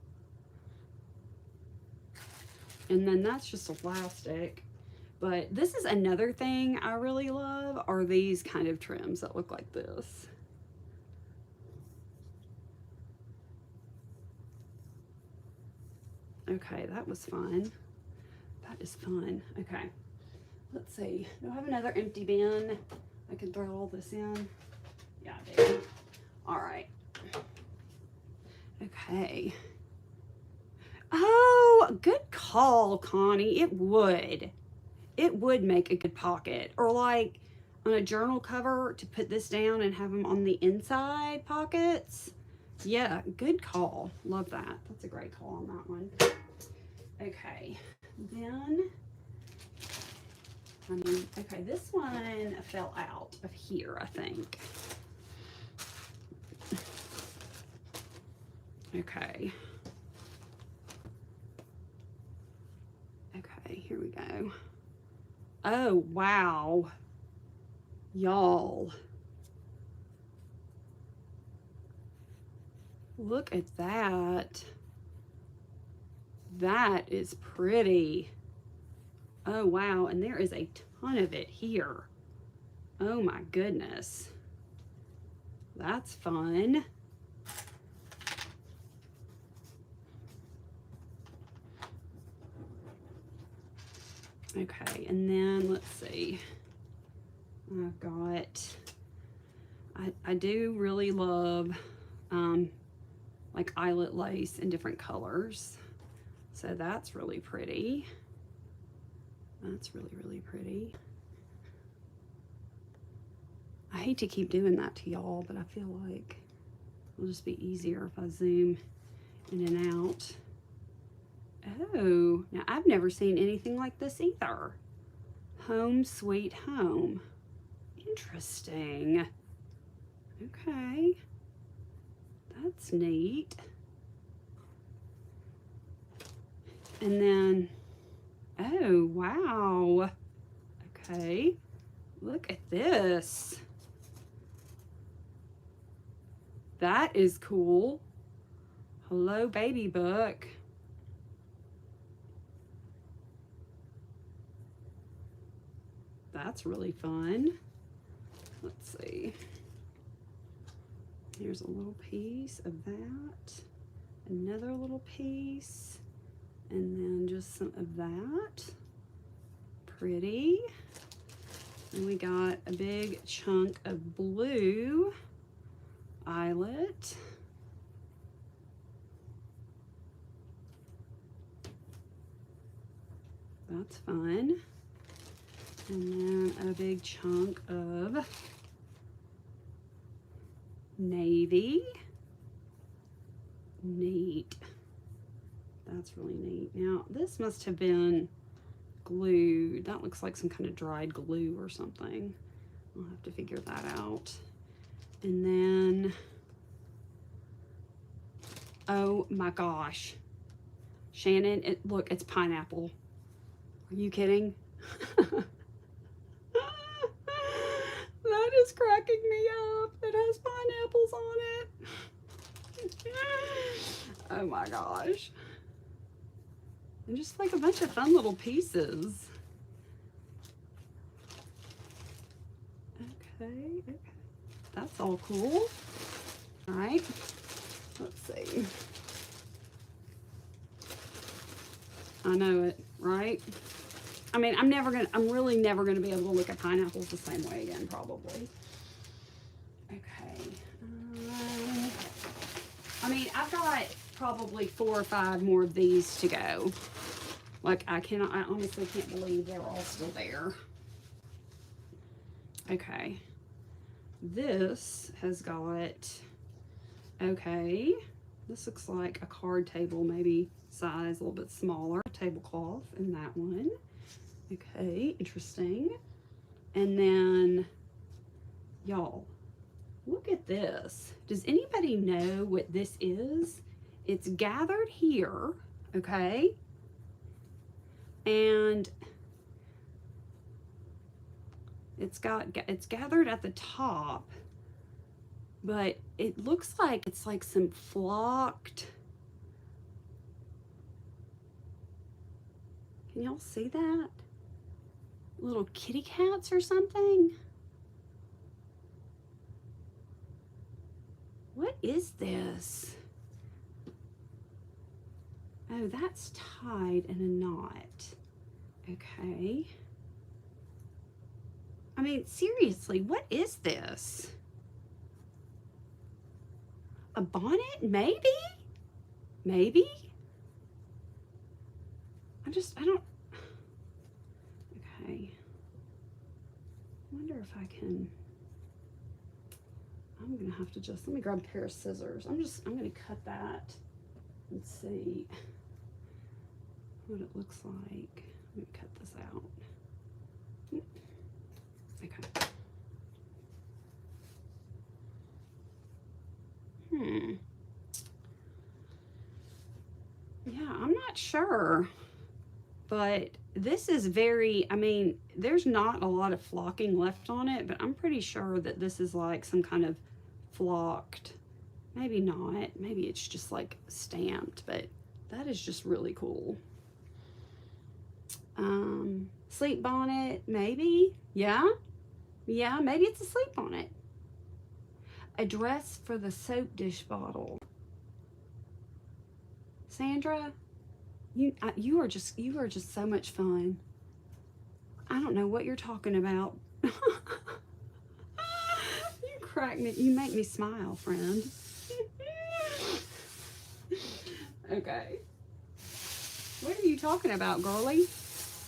A: And then that's just elastic. But this is another thing I really love, are these kind of trims that look like this. Okay, that was fun. That is fun. Okay, let's see. Do I have another empty bin I can throw all this in? Yeah, I do. All right. Okay. Oh, good call, Connie. It would. It would make a good pocket. Or like on a journal cover to put this down and have them on the inside pockets. Yeah, good call. Love that. That's a great call on that one. Okay, then, okay, this one fell out of here, I think. Okay. Okay, here we go. Oh, wow. Y'all. Look at that. That is pretty. Oh, wow. And there is a ton of it here. Oh, my goodness. That's fun. Okay, and then let's see. I've got, I do really love like eyelet lace in different colors. So that's really pretty. That's really, really pretty. I hate to keep doing that to y'all, but I feel like it'll just be easier if I zoom in and out. Oh, now I've never seen anything like this either. Home Sweet Home. Interesting. Okay. That's neat. And then, oh, wow. Okay. Look at this. That is cool. Hello, baby book. That's really fun. Let's see. Here's a little piece of that. Another little piece. And then just some of that. Pretty. And we got a big chunk of blue eyelet. That's fun. And then a big chunk of navy. Neat. That's really neat. Now, this must have been glued. That looks like some kind of dried glue or something. I'll have to figure that out. And then, oh my gosh. Shannon, look, it's pineapple. Are you kidding? That is cracking me up. It has pineapples on it. Oh my gosh. And just like a bunch of fun little pieces. Okay. That's all cool. All right. Let's see. I know it, right? I mean, I'm really never gonna be able to look at pineapples the same way again, probably. Okay. I mean, I've got probably 4 or 5 more of these to go. Like, I honestly can't believe they're all still there. Okay. This has got, okay, this looks like a card table, maybe size a little bit smaller, tablecloth in that one. Okay, interesting. And then, y'all, look at this. Does anybody know what this is? It's gathered here, okay? And it's gathered at the top, but it looks like it's like some flocked. Can y'all see that? Little kitty cats or something? What is this? Oh, that's tied in a knot. Okay. I mean, seriously, what is this? A bonnet? Maybe? Maybe? I don't. Okay. I wonder if I can. I'm gonna have to let me grab a pair of scissors. I'm gonna cut that and see what it looks like. Let me cut this out. Okay. Yeah, I'm not sure, but this is very, I mean, there's not a lot of flocking left on it, but I'm pretty sure that this is like some kind of flocked, maybe not, maybe it's just like stamped, but that is just really cool. Sleep bonnet, maybe. Yeah, maybe it's a sleep bonnet. A dress for the soap dish bottle. Sandra, you are just so much fun. I don't know what you're talking about. You crack me. You make me smile, friend. Okay. What are you talking about, girlie?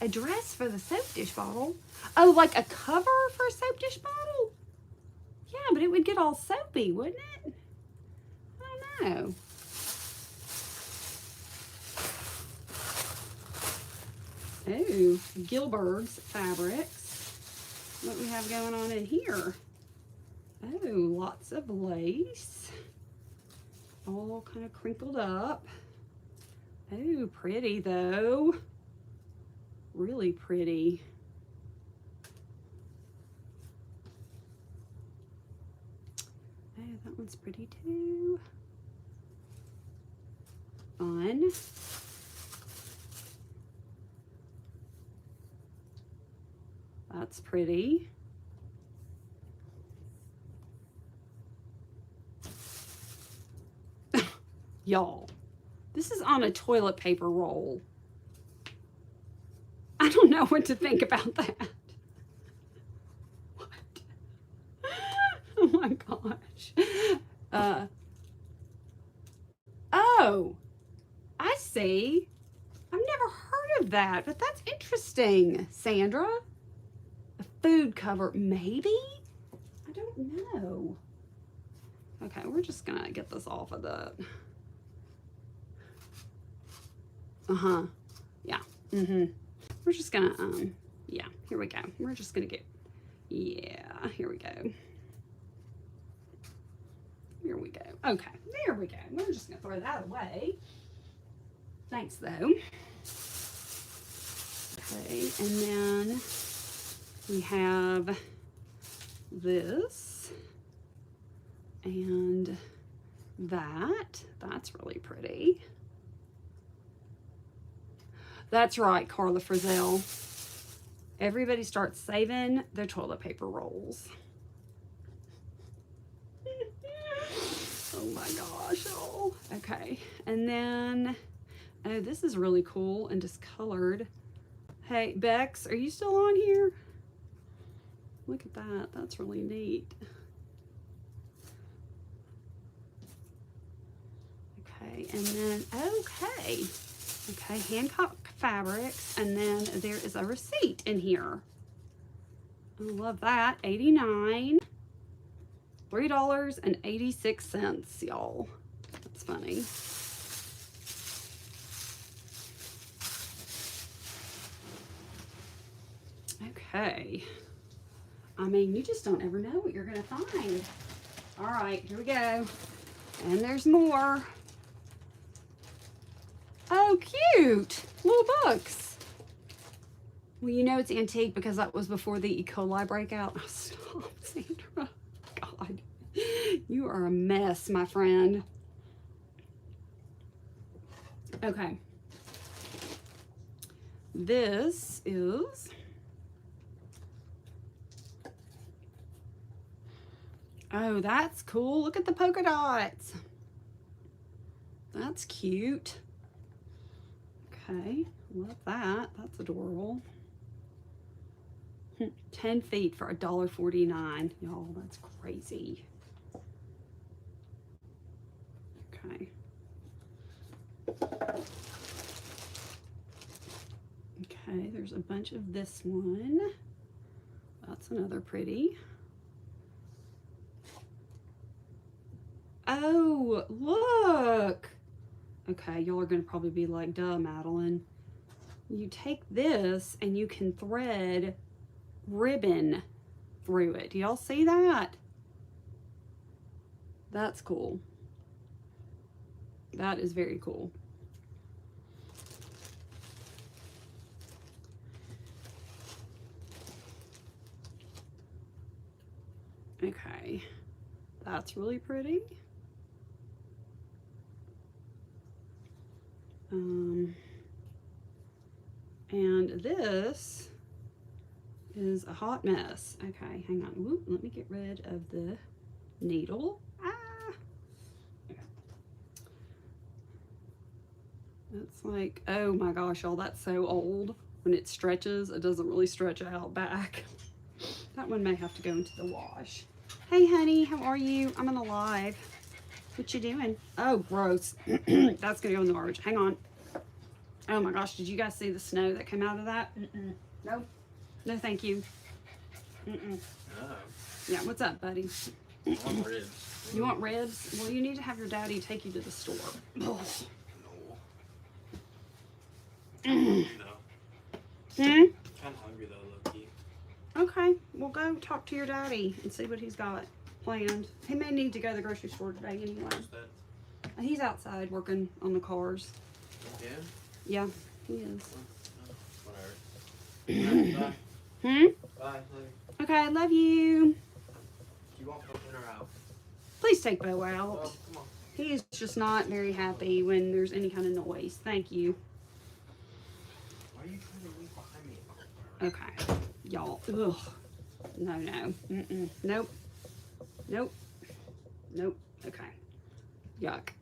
A: A dress for the soap dish bottle? Oh, like a cover for a soap dish bottle? Yeah, but it would get all soapy, wouldn't it? I don't know. Oh, Gilbert's fabrics. What we have going on in here? Oh, lots of lace. All kind of crinkled up. Oh, pretty though. Really pretty. Oh, that one's pretty too. Fun. That's pretty. Y'all, This is on a toilet paper roll. I don't know what to think about that. What? Oh my gosh. Oh, I see. I've never heard of that, but that's interesting, Sandra. A food cover, maybe? I don't know. Okay, we're just gonna get this off of the... Uh-huh. Yeah. Mm-hmm. We're just gonna, yeah, here we go. We're just gonna get, yeah, here we go. Here we go. Okay, there we go. We're just gonna throw that away. Thanks, though. Okay, and then we have this and that. That's really pretty. That's right, Carla Frizzell. Everybody starts saving their toilet paper rolls. Oh my gosh. Oh, okay. And then, oh, this is really cool and discolored. Hey, Bex, are you still on here? Look at that. That's really neat. Okay, and then, okay. Okay, Hancock Fabrics, and then there is a receipt in here. I love that. $89, $3.86, y'all. That's funny. Okay. I mean, you just don't ever know what you're gonna find. All right, here we go. And there's more. Oh, cute! Little books. Well, you know it's antique because that was before the E. coli breakout. Oh, stop, Sandra. God. You are a mess, my friend. Okay. This is... Oh, that's cool. Look at the polka dots. That's cute. Okay, love that. That's adorable. 10 feet for $1.49. Y'all, that's crazy. Okay. Okay, there's a bunch of this one. That's another pretty. Oh, look. Okay, y'all are going to probably be like, duh, Madeline. You take this and you can thread ribbon through it. Do y'all see that? That's cool. That is very cool. Okay, that's really pretty. And this is a hot mess. Okay, hang on. Whoop, let me get rid of the needle. Ah! Okay. That's like, oh my gosh, y'all, that's so old. When it stretches, it doesn't really stretch out back. That one may have to go into the wash. Hey, honey, how are you? I'm on a live. What you doing? Oh, gross. That's gonna go in the garbage. Hang on. Oh my gosh, did you guys see the snow that came out of that? No? No, thank you. No. Yeah, what's up, buddy?
B: I want ribs.
A: You want ribs? Well, you need to have your daddy take you to the store.
B: No.
A: No.
B: I'm kind of hungry though, low-key.
A: Okay, well go talk to your daddy and see what he's got planned. He may need to go to the grocery store today anyway.
B: What's that?
A: He's outside working on the cars.
B: Yeah?
A: Yeah, he is.
B: Whatever. Bye.
A: Bye.
B: Bye.
A: Okay, I love you.
B: Do you want dinner out?
A: Please take Bo out.
B: Oh, come on.
A: He is just not very happy when there's any kind of noise. Thank you.
B: Why are you trying to leave behind me?
A: Okay, y'all. Ugh. No, no. Nope. Nope. Nope. Okay. Yuck.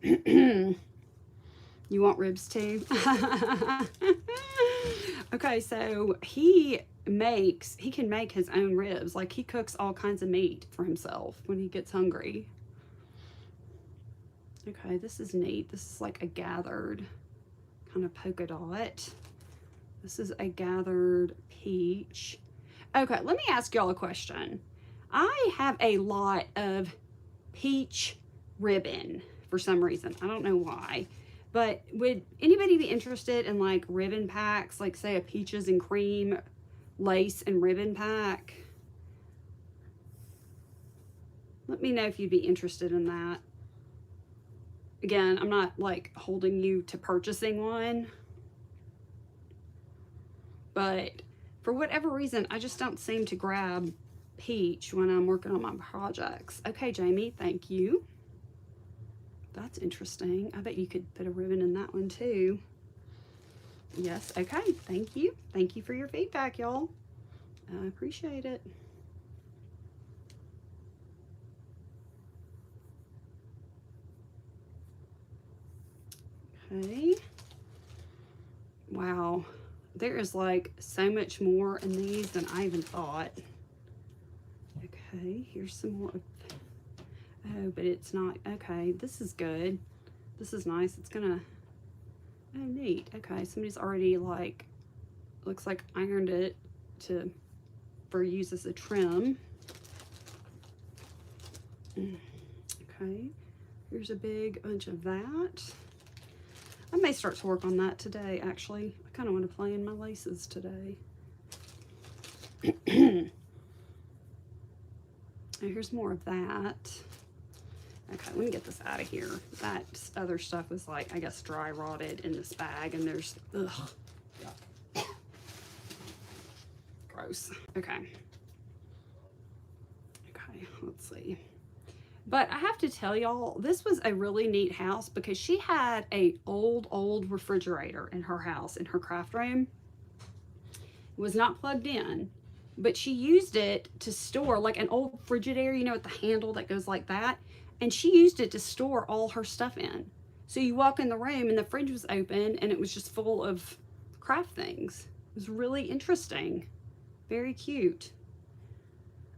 A: You want ribs too? Okay, so he can make his own ribs. Like, he cooks all kinds of meat for himself when he gets hungry. Okay, this is neat. This is like a gathered kind of polka dot. This is a gathered peach. Okay, let me ask y'all a question. I have a lot of peach ribbon for some reason. I don't know why. But would anybody be interested in like ribbon packs, like say a peaches and cream lace and ribbon pack? Let me know if you'd be interested in that. Again, I'm not like holding you to purchasing one, but for whatever reason, I just don't seem to grab peach when I'm working on my projects. Okay, Jamie, thank you. That's interesting. I bet you could put a ribbon in that one too. Yes, okay, thank you. Thank you for your feedback, y'all. I appreciate it. Okay. Wow, there is like so much more in these than I even thought. Okay, here's some more. Oh, but it's not. Okay, this is good. This is nice. It's gonna. Oh, neat. Okay, somebody's already like, looks like ironed it for use as a trim. Okay, here's a big bunch of that. I may start to work on that today, actually. I kind of want to play in my laces today. Here's more of that. Okay, let me get this out of here. That other stuff was like, I guess, dry rotted in this bag, and there's, ugh, yeah. Gross. Okay. Okay, let's see. But I have to tell y'all, this was a really neat house because she had a old refrigerator in her house, in her craft room. It was not plugged in, but she used it to store like an old Frigidaire, you know, with the handle that goes like that. And she used it to store all her stuff in. So you walk in the room and the fridge was open and it was just full of craft things. It was really interesting. Very cute.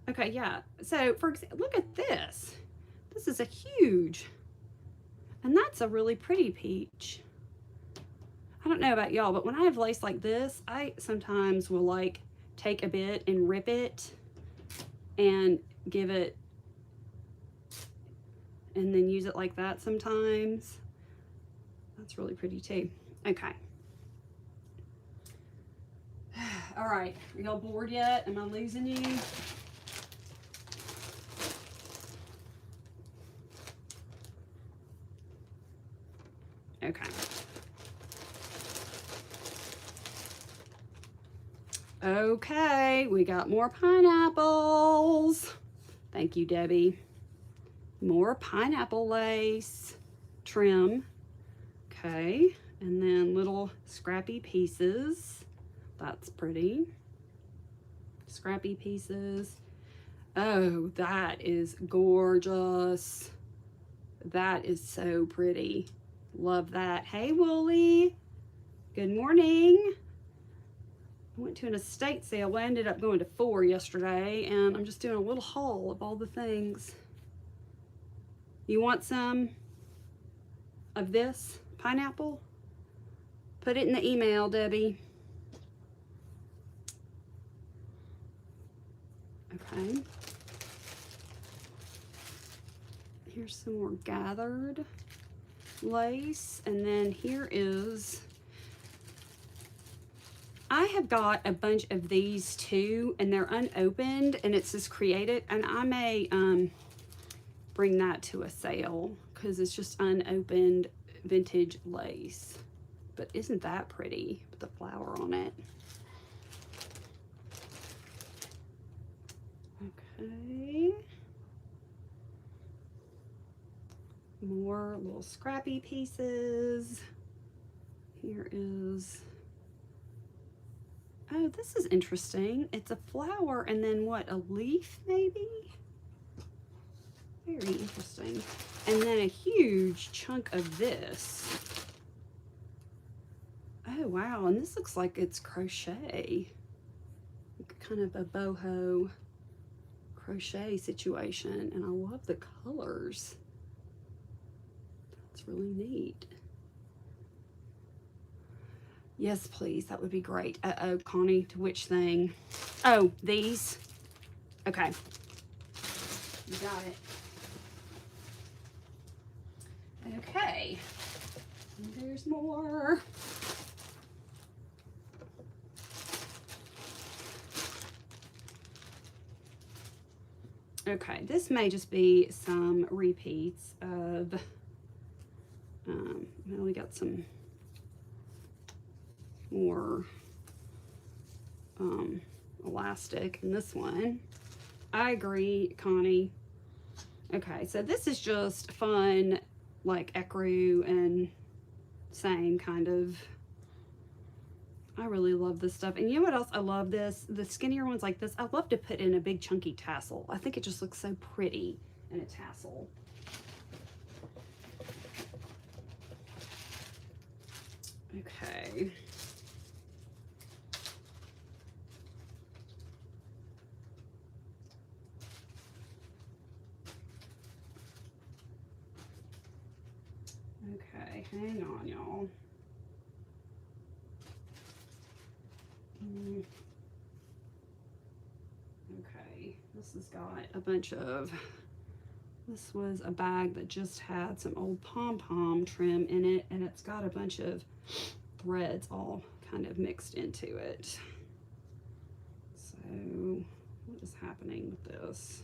A: Okay, yeah. So for example, look at this. This is a huge, and that's a really pretty peach. I don't know about y'all, but when I have lace like this, I sometimes will like take a bit and rip it and give it, and then use it like that sometimes. That's really pretty too. Okay. All right, are y'all bored yet? Am I losing you? Okay. Okay, we got more pineapples. Thank you, Debbie. More pineapple lace trim. Okay, and then little scrappy pieces. That's pretty. Scrappy pieces. Oh, that is gorgeous. That is so pretty. Love that. Hey, Wooly. Good morning. I went to an estate sale. I ended up going to 4 yesterday, and I'm just doing a little haul of all the things. You want some of this pineapple? Put it in the email, Debbie. Okay. Here's some more gathered lace, and then here is, I have got a bunch of these too, and they're unopened, and it says created, and I may bring that to a sale because it's just unopened vintage lace. But isn't that pretty with the flower on it? Okay. More little scrappy pieces. Here is, oh, this is interesting. It's a flower and then what, a leaf maybe? Very interesting. And then a huge chunk of this. Oh, wow. And this looks like it's crochet. Kind of a boho crochet situation. And I love the colors. That's really neat. Yes, please. That would be great. Uh-oh, Connie, to which thing? Oh, these. Okay. You got it. Okay. And there's more. Okay, this may just be some repeats of, well, we got some more elastic in this one. I agree, Connie. Okay, so this is just fun, like ecru and same kind of. I really love this stuff. And you know what else I love this? The skinnier ones like this, I love to put in a big chunky tassel. I think it just looks so pretty in a tassel. Okay. Okay, hang on, y'all. Okay, this has got a bunch of, this was a bag that just had some old pom-pom trim in it, and it's got a bunch of threads all kind of mixed into it. So, what is happening with this?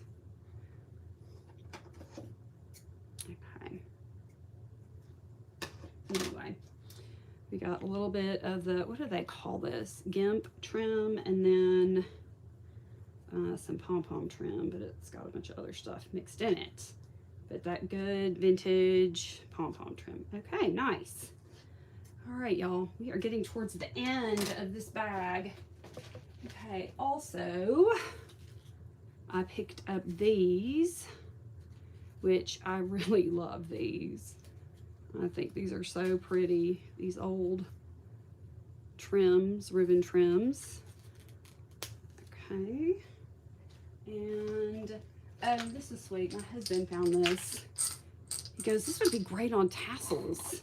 A: Okay. Anyway, we got a little bit of the, what do they call this? GIMP trim, and then some pom-pom trim, but it's got a bunch of other stuff mixed in it. But that good vintage pom-pom trim. Okay, nice. All right, y'all, we are getting towards the end of this bag. Okay, also, I picked up these, which I really love these. I think these are so pretty. These old trims, ribbon trims. Okay. And, oh, this is sweet. My husband found this. He goes, this would be great on tassels.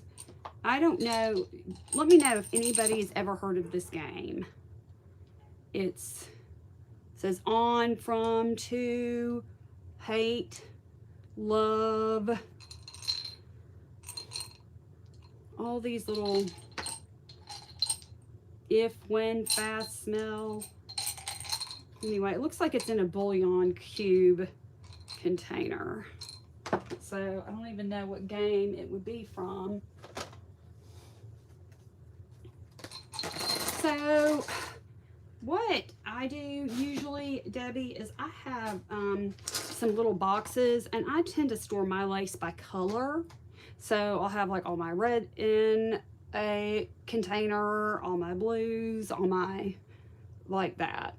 A: I don't know. Let me know if anybody's ever heard of this game. It says on, from, to, hate, love. All these little if, when, fast, smell. Anyway, it looks like it's in a bouillon cube container. So I don't even know what game it would be from. So what I do usually, Debbie, is I have some little boxes, and I tend to store my lace by color. So I'll have like all my red in a container, all my blues, all my, like that.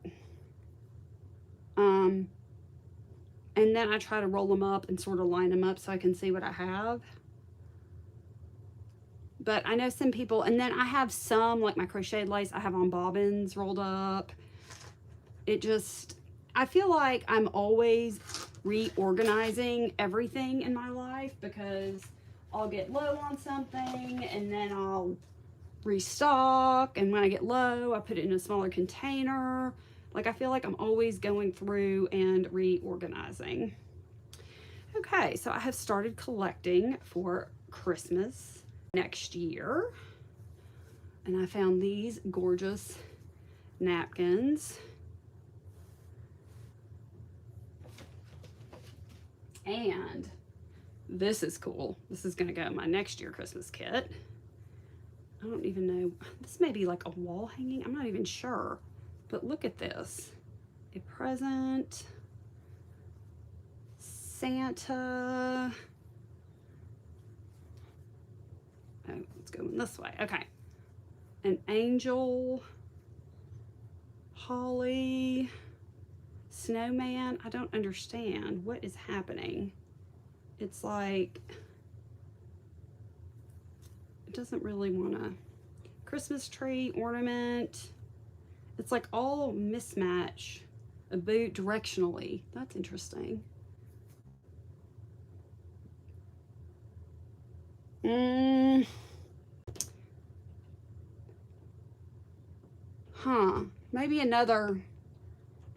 A: And then I try to roll them up and sort of line them up so I can see what I have. But I know some people, and then I have some, like my crocheted lace, I have on bobbins rolled up. It just, I feel like I'm always reorganizing everything in my life, because I'll get low on something and then I'll restock, and when I get low I put it in a smaller container. Like, I feel like I'm always going through and reorganizing. Okay, so I have started collecting for Christmas next year, and I found these gorgeous napkins. And this is cool. This is gonna go in my next year Christmas kit. I don't even know, this may be like a wall hanging, I'm not even sure. But look at this. A present, Santa. Oh, let's go in this way. Okay. An angel, holly, snowman. I don't understand what is happening. It's like, it doesn't really want to. Christmas tree ornament. It's like all mismatch. A boot directionally. That's interesting. Huh. Maybe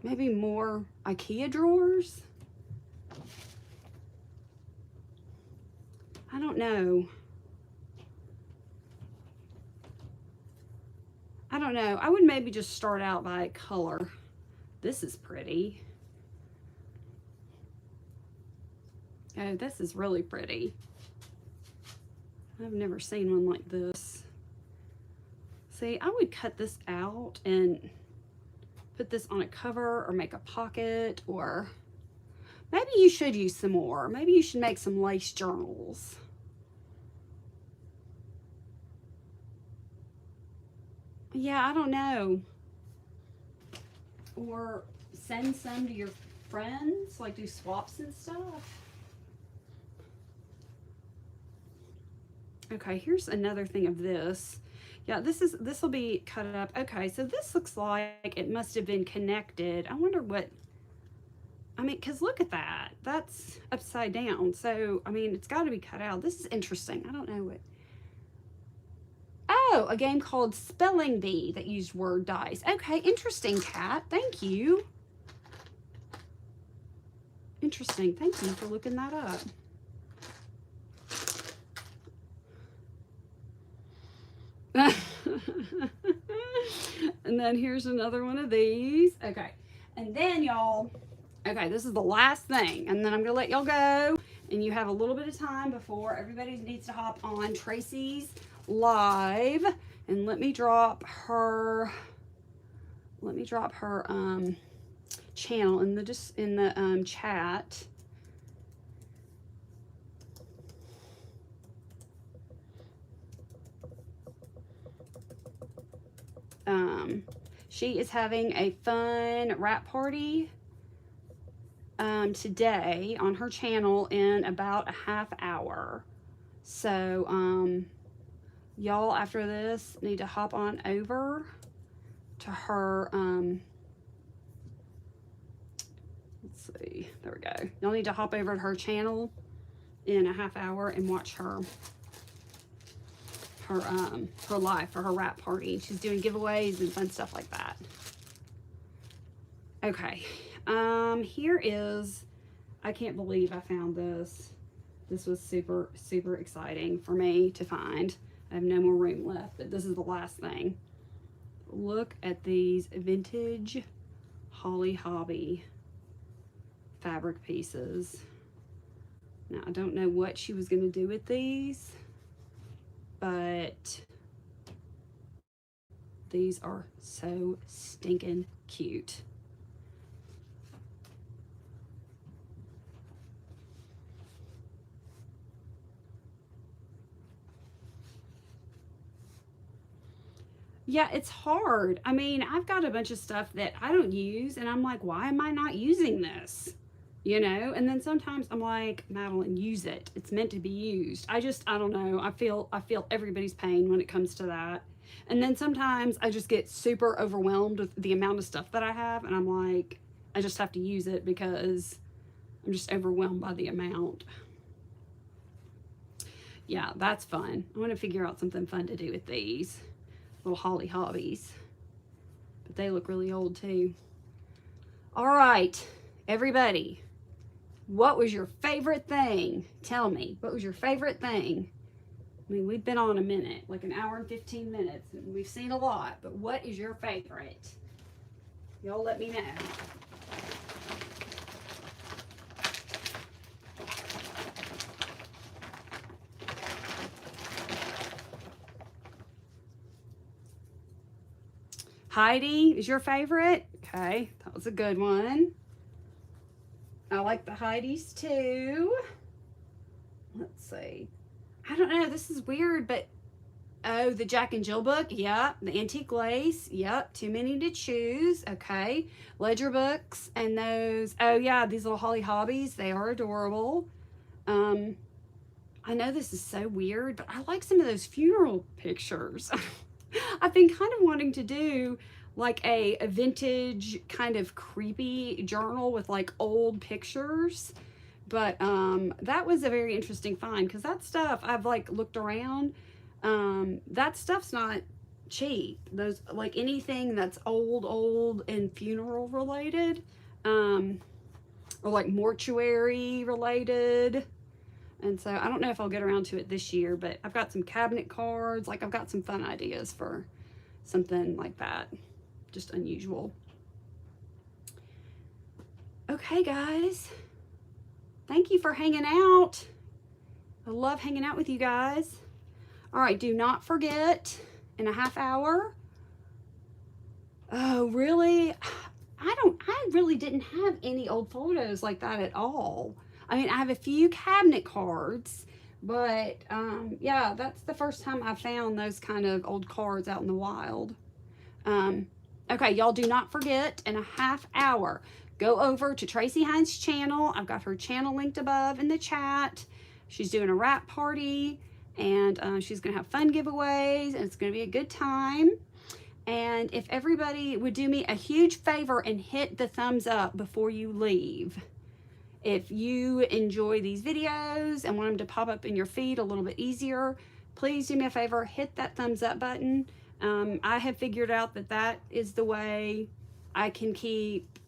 A: maybe more IKEA drawers? I don't know. I don't know. I would maybe just start out by color. This is pretty. Oh, this is really pretty. I've never seen one like this. See, I would cut this out and put this on a cover or make a pocket, or maybe you should use some more. Maybe you should make some lace journals. Yeah, I don't know. Or send some to your friends, like do swaps and stuff. Okay, here's another thing of this. Yeah, this will be cut up. Okay, so this looks like it must have been connected. I wonder what, I mean, because look at that. That's upside down. So, I mean, it's got to be cut out. This is interesting. I don't know what. Oh, a game called Spelling Bee that used word dice. Okay, interesting, Kat. Thank you. Interesting. Thank you for looking that up. And then here's another one of these. Okay. And then y'all, okay, this is the last thing. And then I'm going to let y'all go. And you have a little bit of time before everybody needs to hop on Tracy's live. And let me drop her channel in the chat. She is having a fun wrap party today on her channel in about a half hour. So y'all after this need to hop on over to her let's see, there we go. Y'all need to hop over to her channel in a half hour and watch her live for her wrap party. She's doing giveaways and fun stuff like that. Okay, here is, I can't believe I found this. This was super, super exciting for me to find. I have no more room left, but this is the last thing. Look at these vintage Holly Hobby fabric pieces. Now, I don't know what she was going to do with these, but these are so stinking cute. Yeah, it's hard. I mean, I've got a bunch of stuff that I don't use, and I'm like, why am I not using this? You know? And then sometimes I'm like, Madeline, use it. It's meant to be used. I don't know. I feel everybody's pain when it comes to that. And then sometimes I just get super overwhelmed with the amount of stuff that I have, and I'm like, I just have to use it because I'm just overwhelmed by the amount. Yeah, that's fun. I want to figure out something fun to do with these little Holly Hobbies, but they look really old too. All right, everybody, what was your favorite thing? Tell me, what was your favorite thing? I mean, we've been on a minute, like an hour and 15 minutes, and we've seen a lot, but what is your favorite? Y'all let me know. Heidi is your favorite? Okay, that was a good one. I like the Heidi's too. Let's see. I don't know, this is weird, but oh, the Jack and Jill book. Yep. The antique lace. Yep. Too many to choose. Okay. Ledger books and those. Oh yeah, these little Holly Hobbies. They are adorable. I know this is so weird, but I like some of those funeral pictures. I've been kind of wanting to do like a vintage kind of creepy journal with like old pictures. But that was a very interesting find because that stuff I've like looked around. That stuff's not cheap. Those like anything that's old and funeral related, or like mortuary related. And so I don't know if I'll get around to it this year, but I've got some cabinet cards. Like I've got some fun ideas for something like that. Just unusual. Okay, guys. Thank you for hanging out. I love hanging out with you guys. All right, do not forget in a half hour. Oh, really? I really didn't have any old photos like that at all. I mean, I have a few cabinet cards, but yeah, that's the first time I found those kind of old cards out in the wild. Okay, y'all do not forget in a half hour, go over to Tracy Hines' channel. I've got her channel linked above in the chat. She's doing a wrap party, and she's going to have fun giveaways, and it's going to be a good time. And if everybody would do me a huge favor and hit the thumbs up before you leave. If you enjoy these videos and want them to pop up in your feed a little bit easier, please do me a favor, hit that thumbs up button. I have figured out that that is the way I can keep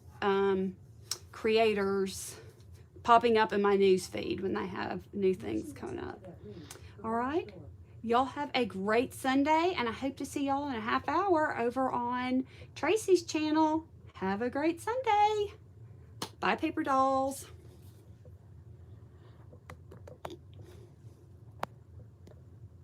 A: creators popping up in my news feed when they have new things coming up. All right. Y'all have a great Sunday, and I hope to see y'all in a half hour over on Tracy's channel. Have a great Sunday. Bye, paper dolls.